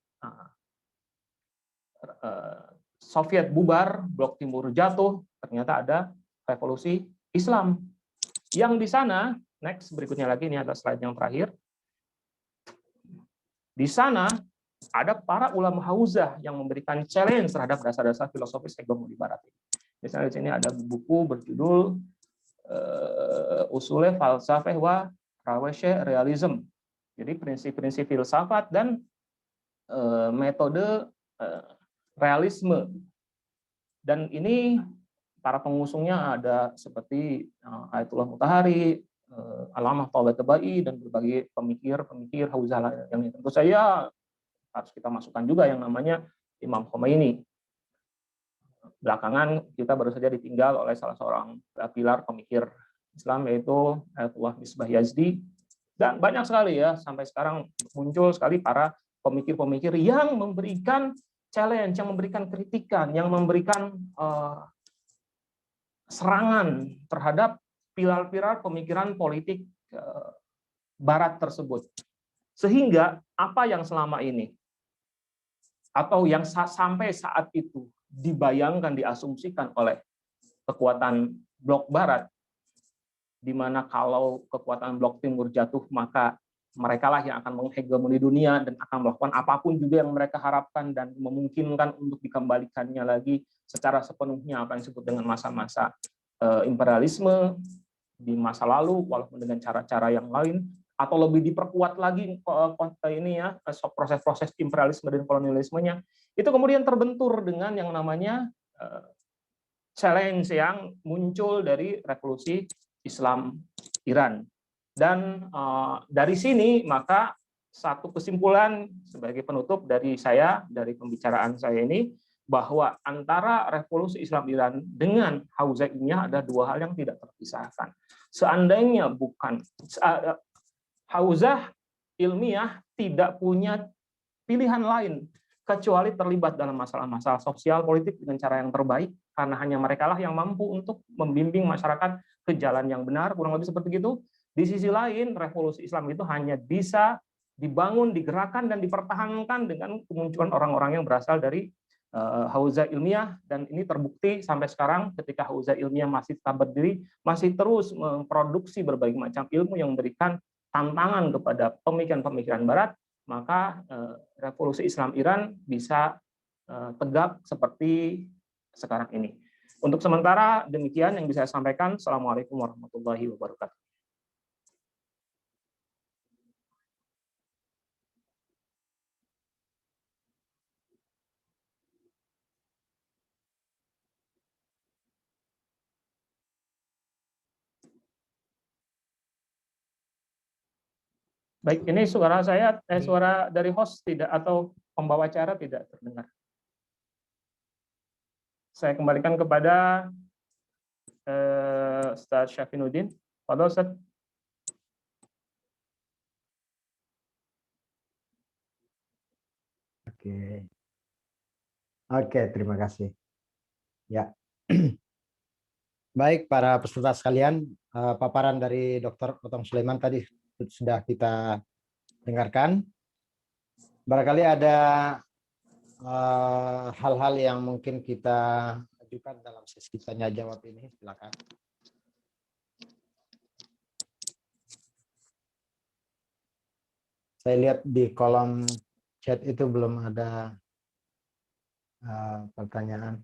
Soviet bubar, Blok Timur jatuh, ternyata ada revolusi Islam. Yang di sana, next berikutnya lagi, ini adalah slide yang terakhir. Di sana ada para ulama hauzah yang memberikan challenge terhadap dasar-dasar filosofis hegemoni Barat. Misalnya di sini ada buku berjudul Usule Falsafah wa Rawashe Realism. Jadi prinsip-prinsip filsafat dan metode realisme. Dan ini para pengusungnya ada seperti Ayatullah Mutahari, Alamah Tabatabai, dan berbagai pemikir-pemikir hauzah yang tentu saja harus kita masukkan juga yang namanya Imam Khomeini. Belakangan kita baru saja ditinggal oleh salah seorang pilar pemikir Islam, yaitu Ayatullah Misbah Yazdi. Dan banyak sekali ya, sampai sekarang muncul sekali para pemikir-pemikir yang memberikan challenge, yang memberikan kritikan, yang memberikan serangan terhadap pilar-pilar pemikiran politik Barat tersebut. Sehingga apa yang selama ini, atau yang sampai saat itu dibayangkan, diasumsikan oleh kekuatan Blok Barat, di mana kalau kekuatan Blok Timur jatuh, maka mereka lah yang akan menghegemoni dunia dan akan melakukan apapun juga yang mereka harapkan dan memungkinkan untuk dikembalikannya lagi secara sepenuhnya apa yang disebut dengan masa-masa imperialisme di masa lalu, walaupun dengan cara-cara yang lain, atau lebih diperkuat lagi ini ya, proses-proses imperialisme dan kolonialismenya, itu kemudian terbentur dengan yang namanya challenge yang muncul dari revolusi Islam Iran. Dan dari sini maka satu kesimpulan sebagai penutup dari saya, dari pembicaraan saya ini, bahwa antara revolusi Islam Iran dengan hauzah ilmiah ada dua hal yang tidak terpisahkan. Seandainya bukan hauzah ilmiah tidak punya pilihan lain kecuali terlibat dalam masalah-masalah sosial politik dengan cara yang terbaik, karena hanya mereka lah yang mampu untuk membimbing masyarakat ke jalan yang benar, kurang lebih seperti itu. Di sisi lain, revolusi Islam itu hanya bisa dibangun, digerakkan, dan dipertahankan dengan kemunculan orang-orang yang berasal dari hauzah ilmiah, dan ini terbukti sampai sekarang ketika hauzah ilmiah masih tetap berdiri, masih terus memproduksi berbagai macam ilmu yang memberikan tantangan kepada pemikiran-pemikiran Barat, maka revolusi Islam Iran bisa tegak seperti sekarang ini. Untuk sementara demikian yang bisa saya sampaikan. Assalamualaikum warahmatullahi wabarakatuh. Baik, ini suara saya, suara dari host tidak, atau pembawa acara tidak terdengar. Saya kembalikan kepada Ustaz Syafinuddin. Fadhol, Ustaz. Oke, terima kasih. Ya. Baik, para peserta sekalian, paparan dari Dr. Otong Sulaiman tadi sudah kita dengarkan. Barangkali ada hal-hal yang mungkin kita ajukan dalam sesi tanya jawab ini, silakan. Saya lihat di kolom chat itu belum ada pertanyaan.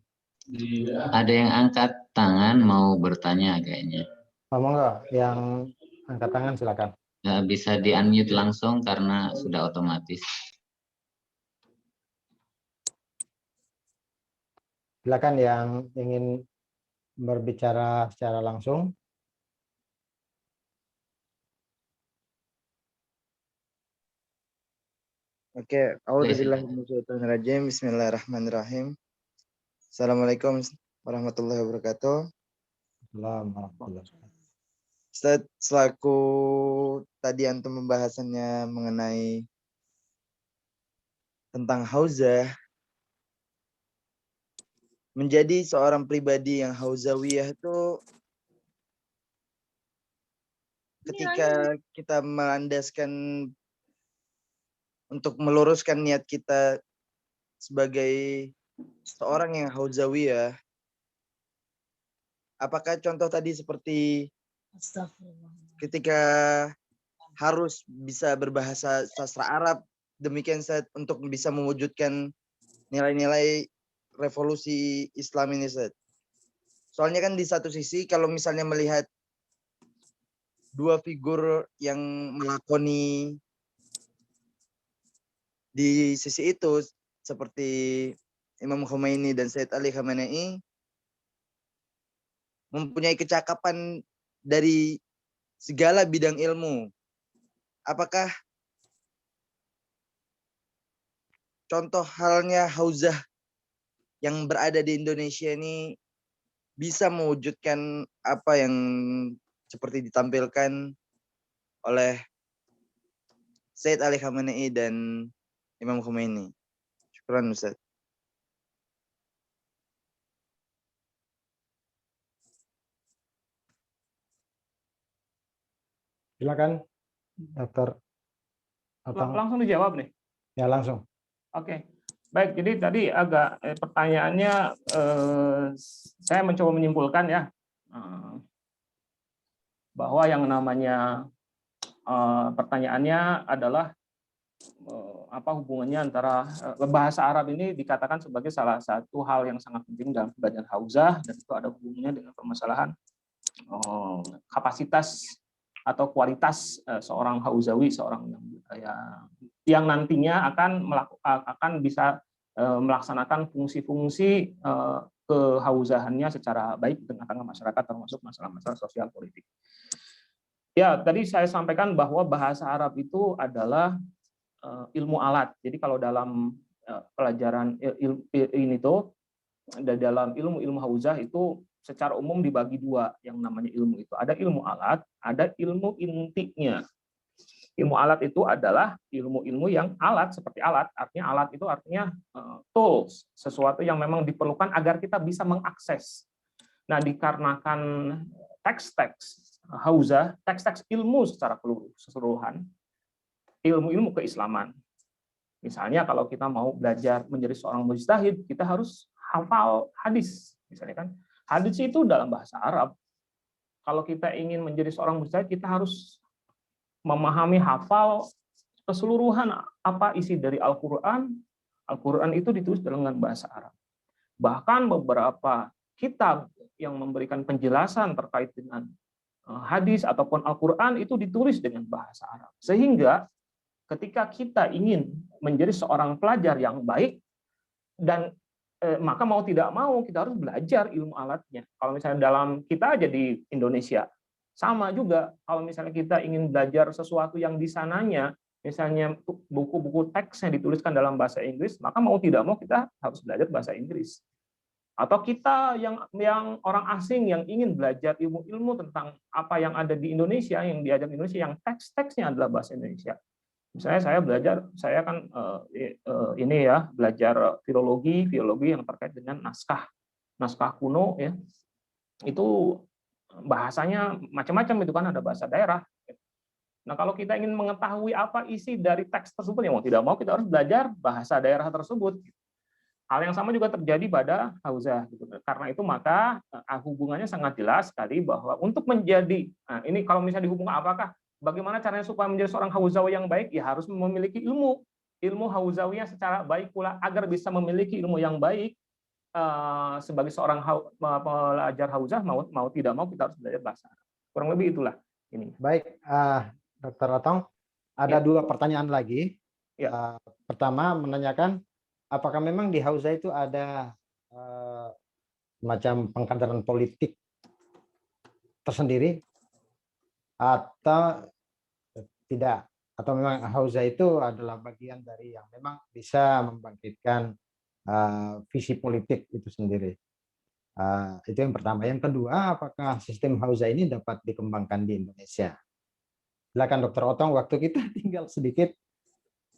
Ada yang angkat tangan mau bertanya kayaknya. Monggo, yang angkat tangan silakan. Bisa di-unmute langsung karena sudah otomatis. Silakan yang ingin berbicara secara langsung. Oke, auzubillahi bismillahirrahmanirrahim. Assalamualaikum warahmatullahi wabarakatuh. Ustaz, selaku tadi antum pembahasannya mengenai tentang hauzah, menjadi seorang pribadi yang hauzawiyah itu ketika kita melandaskan untuk meluruskan niat kita sebagai seorang yang hauzawiyah, apakah contoh tadi seperti ketika harus bisa berbahasa sastra Arab, demikian Ustaz, untuk bisa mewujudkan nilai-nilai revolusi Islam ini, Ustaz? Soalnya kan di satu sisi kalau misalnya melihat dua figur yang melakoni di sisi itu seperti Imam Khomeini dan Sayyid Ali Khamenei mempunyai kecakapan dari segala bidang ilmu. Apakah contoh halnya Hauzah yang berada di Indonesia ini bisa mewujudkan apa yang seperti ditampilkan oleh Sayyid Ali Khamenei dan Imam Khomeini? Syukran, Ustaz. Silakan, Dokter Otong. Langsung dijawab nih. Ya, langsung. Oke, baik. Jadi tadi agak pertanyaannya saya mencoba menyimpulkan ya bahwa yang namanya pertanyaannya adalah apa hubungannya antara bahasa Arab ini dikatakan sebagai salah satu hal yang sangat penting dalam pembelajaran Hauzah, dan itu ada hubungannya dengan permasalahan kapasitas atau kualitas seorang Hauzawi, seorang yang nantinya akan bisa melaksanakan fungsi-fungsi kehauzahannya secara baik di tengah-tengah masyarakat, termasuk masalah-masalah sosial politik. Ya, tadi saya sampaikan bahwa bahasa Arab itu adalah ilmu alat. Jadi kalau dalam pelajaran ini tuh, dalam ilmu Hauzah itu secara umum dibagi dua yang namanya ilmu itu. Ada ilmu alat, ada ilmu intinya. Ilmu alat itu adalah ilmu-ilmu yang alat, seperti alat. Artinya alat itu artinya tools, sesuatu yang memang diperlukan agar kita bisa mengakses. Nah, dikarenakan teks-teks Hauzah, teks-teks ilmu secara keseluruhan, ilmu-ilmu keislaman. Misalnya kalau kita mau belajar menjadi seorang mujtahid, kita harus hafal hadis, misalnya kan. Hadis itu dalam bahasa Arab. Kalau kita ingin menjadi seorang mujtahid, kita harus memahami, hafal keseluruhan apa isi dari Al-Qur'an. Al-Qur'an itu ditulis dengan bahasa Arab. Bahkan beberapa kitab yang memberikan penjelasan terkait dengan hadis ataupun Al-Qur'an itu ditulis dengan bahasa Arab. Sehingga ketika kita ingin menjadi seorang pelajar yang baik, dan maka mau tidak mau kita harus belajar ilmu alatnya. Kalau misalnya dalam kita aja di Indonesia, sama juga kalau misalnya kita ingin belajar sesuatu yang di sananya, misalnya buku-buku teks yang dituliskan dalam bahasa Inggris, maka mau tidak mau kita harus belajar bahasa Inggris. Atau kita yang orang asing yang ingin belajar ilmu-ilmu tentang apa yang ada di Indonesia, yang diajar di Indonesia, yang teks-teksnya adalah bahasa Indonesia. Misalnya saya kan ini ya belajar filologi yang terkait dengan naskah kuno ya, itu bahasanya macam-macam, itu kan ada bahasa daerah. Nah, kalau kita ingin mengetahui apa isi dari teks tersebut, ya mau tidak mau kita harus belajar bahasa daerah tersebut. Hal yang sama juga terjadi pada Hauzah. Karena itu maka hubungannya sangat jelas sekali bahwa untuk menjadi, ini kalau misalnya dihubungkan apakah bagaimana caranya supaya menjadi seorang Hauzawi yang baik, ya harus memiliki ilmu Hauzawiyah secara baik pula, agar bisa memiliki ilmu yang baik. Sebagai seorang pelajar Hauzah, mau tidak mau kita harus belajar bahasa Arab. Kurang lebih itulah ini. Baik, Dr. Otong, ada dua pertanyaan lagi. Ya. Pertama menanyakan apakah memang di Hauzah itu ada macam pengkaderan politik tersendiri atau tidak, atau memang Hauzah itu adalah bagian dari yang memang bisa membangkitkan visi politik itu sendiri. Itu yang pertama. Yang kedua, apakah sistem Hauzah ini dapat dikembangkan di Indonesia? Silakan Dr. Otong, waktu kita tinggal sedikit.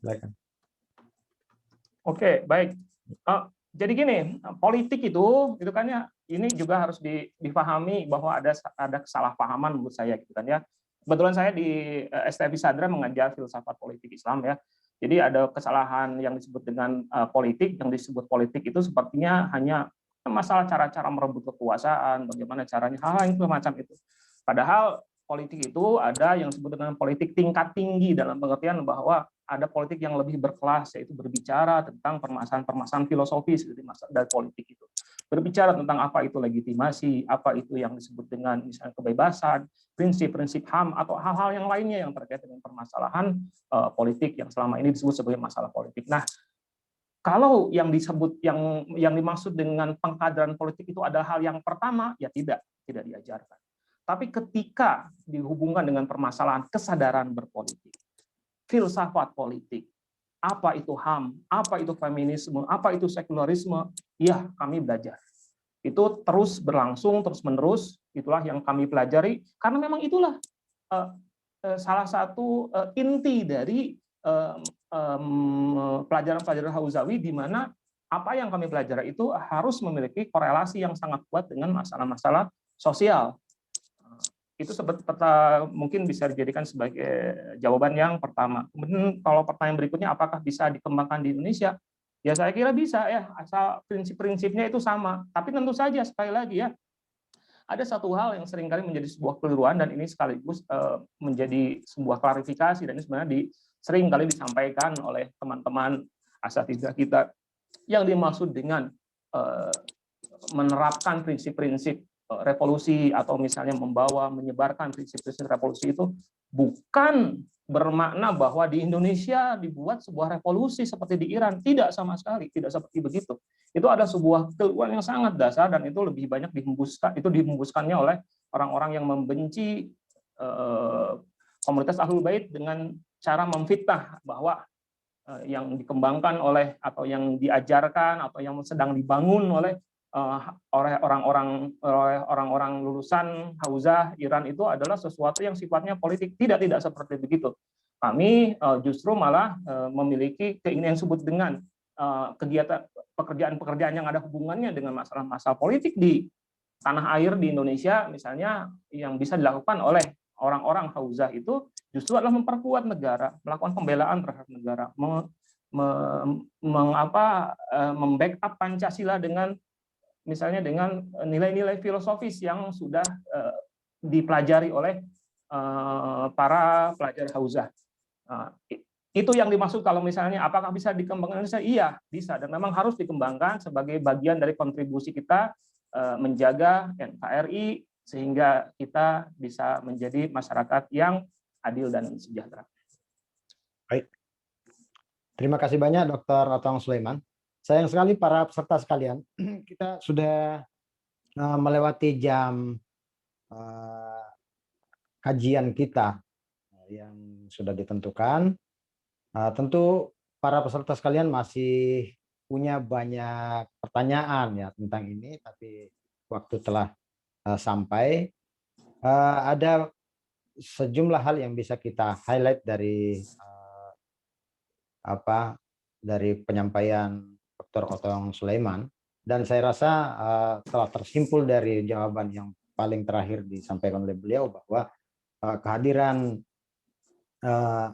Silakan. Oke, baik. Jadi gini, politik itu kan ya, ini juga harus difahami bahwa ada kesalahpahaman menurut saya gitu kan ya. kebetulan saya di STFI Sadra mengajar filsafat politik Islam ya. Jadi ada kesalahan yang disebut dengan politik, yang disebut politik itu sepertinya hanya masalah cara-cara merebut kekuasaan, bagaimana caranya, hal-hal yang semacam itu. Padahal politik itu ada yang disebut dengan politik tingkat tinggi dalam pengertian bahwa ada politik yang lebih berkelas, yaitu berbicara tentang permasalahan-permasalahan filosofis dari politik itu. Berbicara tentang apa itu legitimasi, apa itu yang disebut dengan misalnya kebebasan, prinsip-prinsip HAM, atau hal-hal yang lainnya yang terkait dengan permasalahan politik yang selama ini disebut sebagai masalah politik. Nah, kalau yang disebut yang dimaksud dengan pengkaderan politik itu adalah hal yang pertama, ya tidak diajarkan. Tapi ketika dihubungkan dengan permasalahan kesadaran berpolitik, filsafat politik, apa itu HAM, apa itu feminisme, apa itu sekularisme, ya kami belajar. Itu terus berlangsung, terus menerus, itulah yang kami pelajari, karena memang itulah salah satu inti dari pelajaran-pelajaran Hauzawi, di mana apa yang kami pelajari itu harus memiliki korelasi yang sangat kuat dengan masalah-masalah sosial. Itu mungkin bisa dijadikan sebagai jawaban yang pertama. Kemudian kalau pertanyaan berikutnya, apakah bisa dikembangkan di Indonesia? Ya saya kira bisa ya, asal prinsip-prinsipnya itu sama. Tapi tentu saja sekali lagi ya, ada satu hal yang seringkali menjadi sebuah keliruan, dan ini sekaligus menjadi sebuah klarifikasi, dan ini sebenarnya seringkali disampaikan oleh teman-teman asatidzah kita, yang dimaksud dengan menerapkan prinsip-prinsip revolusi atau misalnya menyebarkan prinsip-prinsip revolusi itu bukan bermakna bahwa di Indonesia dibuat sebuah revolusi seperti di Iran. Tidak sama sekali, tidak seperti begitu. Itu ada sebuah keliruan yang sangat dasar, dan itu lebih banyak dihembuskannya oleh orang-orang yang membenci komunitas Ahlul Bait dengan cara memfitnah bahwa yang dikembangkan oleh atau yang diajarkan atau yang sedang dibangun oleh orang-orang lulusan Hauzah Iran itu adalah sesuatu yang sifatnya politik. Tidak seperti begitu. Kami justru malah memiliki keinginan yang disebut dengan kegiatan pekerjaan-pekerjaan yang ada hubungannya dengan masalah-masalah politik di tanah air di Indonesia, misalnya yang bisa dilakukan oleh orang-orang Hauzah itu justru adalah memperkuat negara, melakukan pembelaan terhadap negara, membackup Pancasila dengan misalnya dengan nilai-nilai filosofis yang sudah dipelajari oleh para pelajar Hauzah. Itu yang dimaksud kalau misalnya apakah bisa dikembangkan Indonesia? Iya, bisa, dan memang harus dikembangkan sebagai bagian dari kontribusi kita menjaga NKRI sehingga kita bisa menjadi masyarakat yang adil dan sejahtera. Baik. Terima kasih banyak Dr. Otong Sulaiman. Sayang sekali para peserta sekalian, kita sudah melewati jam kajian kita yang sudah ditentukan. Tentu para peserta sekalian masih punya banyak pertanyaan ya tentang ini, tapi waktu telah sampai. Ada sejumlah hal yang bisa kita highlight dari penyampaian Dr. Otong Sulaiman, dan saya rasa telah tersimpul dari jawaban yang paling terakhir disampaikan oleh beliau bahwa kehadiran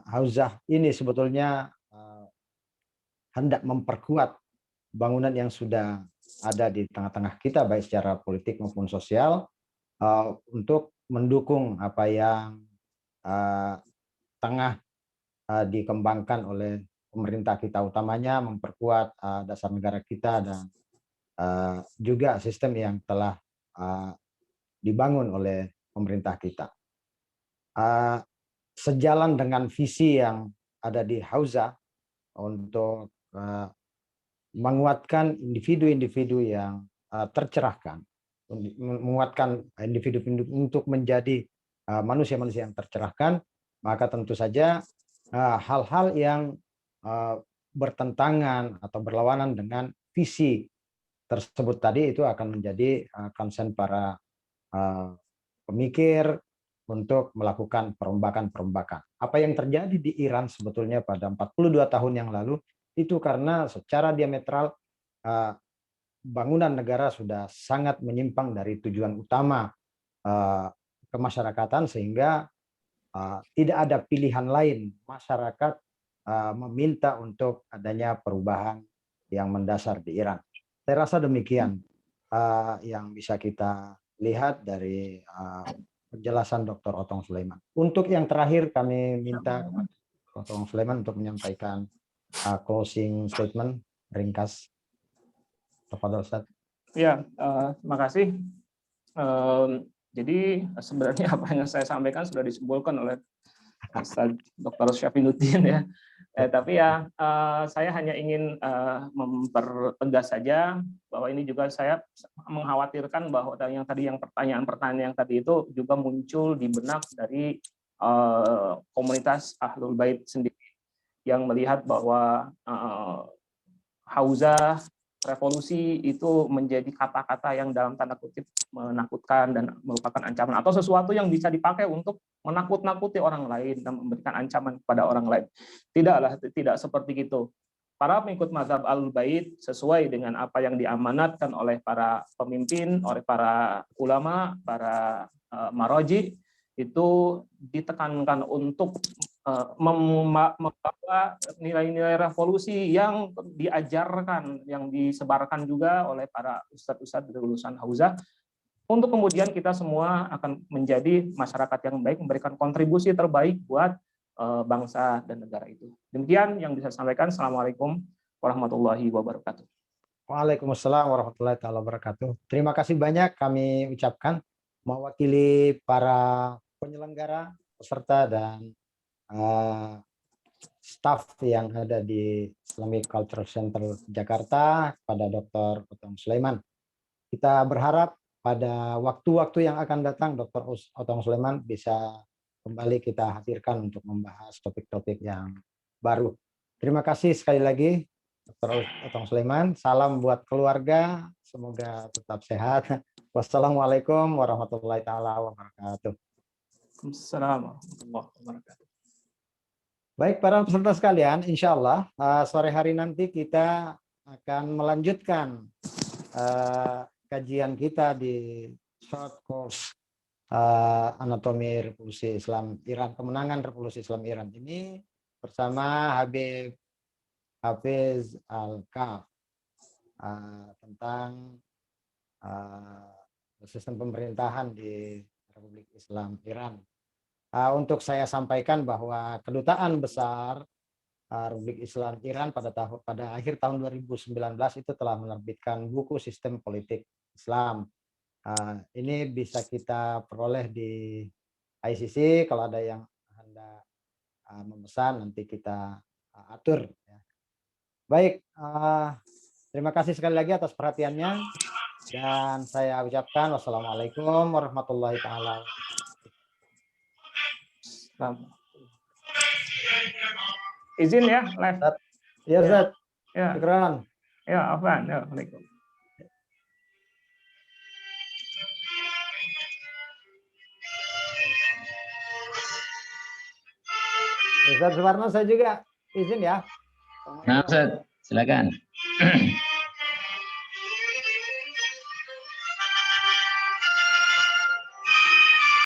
Hauzah ini sebetulnya hendak memperkuat bangunan yang sudah ada di tengah-tengah kita, baik secara politik maupun sosial, untuk mendukung apa yang tengah dikembangkan oleh pemerintah kita, utamanya memperkuat dasar negara kita dan juga sistem yang telah dibangun oleh pemerintah kita. Sejalan dengan visi yang ada di Hauzah untuk menguatkan individu-individu yang tercerahkan, menguatkan individu untuk menjadi manusia-manusia yang tercerahkan, maka tentu saja hal-hal yang bertentangan atau berlawanan dengan visi tersebut tadi itu akan menjadi concern para pemikir untuk melakukan perombakan-perombakan. Apa yang terjadi di Iran sebetulnya pada 42 tahun yang lalu itu karena secara diametral bangunan negara sudah sangat menyimpang dari tujuan utama kemasyarakatan, sehingga tidak ada pilihan lain, masyarakat meminta untuk adanya perubahan yang mendasar di Iran. Saya rasa demikian yang bisa kita lihat dari penjelasan Dr. Otong Sulaiman. Untuk yang terakhir kami minta kepada Dr. Otong Sulaiman untuk menyampaikan closing statement ringkas. Kepada Ustaz. Ya, terima kasih. Jadi sebenarnya apa yang saya sampaikan sudah disimpulkan oleh Ustaz Dr. Syafrinuddin ya. Tapi ya saya hanya ingin mempertegas saja bahwa ini juga saya mengkhawatirkan bahwa yang pertanyaan-pertanyaan yang tadi itu juga muncul di benak dari komunitas Ahlul Bait sendiri yang melihat bahwa hauzah revolusi itu menjadi kata-kata yang dalam tanda kutip menakutkan dan merupakan ancaman atau sesuatu yang bisa dipakai untuk menakut-nakuti orang lain dan memberikan ancaman kepada orang lain. Tidak seperti itu. Para pengikut mazhab Ahlul Bait sesuai dengan apa yang diamanatkan oleh para pemimpin, oleh para ulama, para maroji, itu ditekankan untuk membawa nilai-nilai revolusi yang diajarkan, yang disebarkan juga oleh para ustadz-ustadz dari lulusan Hauzah, untuk kemudian kita semua akan menjadi masyarakat yang baik, memberikan kontribusi terbaik buat bangsa dan negara itu. Demikian yang bisa saya sampaikan. Assalamualaikum warahmatullahi wabarakatuh. Waalaikumsalam warahmatullahi wabarakatuh. Terima kasih banyak kami ucapkan mewakili para penyelenggara, peserta, dan staf yang ada di Islamic Culture Center Jakarta pada Dr. Otong Sulaiman. Kita berharap pada waktu-waktu yang akan datang Dr. Otong Sulaiman bisa kembali kita hadirkan untuk membahas topik-topik yang baru. Terima kasih sekali lagi Dr. Otong Sulaiman. Salam buat keluarga, semoga tetap sehat. Wassalamualaikum warahmatullahi wabarakatuh. Assalamualaikum warahmatullahi wabarakatuh. Baik para peserta sekalian, insya Allah sore hari nanti kita akan melanjutkan kajian kita di short course anatomi revolusi Islam Iran, kemenangan revolusi Islam Iran ini bersama Habib Hafiz Al-Kaf tentang sistem pemerintahan di Republik Islam Iran. Untuk saya sampaikan bahwa Kedutaan Besar Republik Islam Iran pada akhir tahun 2019 itu telah menerbitkan buku Sistem Politik Islam. Ini bisa kita peroleh di ICC. Kalau ada yang hendak memesan, nanti kita atur. Baik, terima kasih sekali lagi atas perhatiannya. Dan saya ucapkan wassalamualaikum warahmatullahi wabarakatuh. Izin ya, live. Ya, Ustaz. Ya. Syukran. Ya, afwan. Ya, Waalaikumsalam. Ustaz Suparno, saya juga izin ya. Nah, Ustaz, silakan.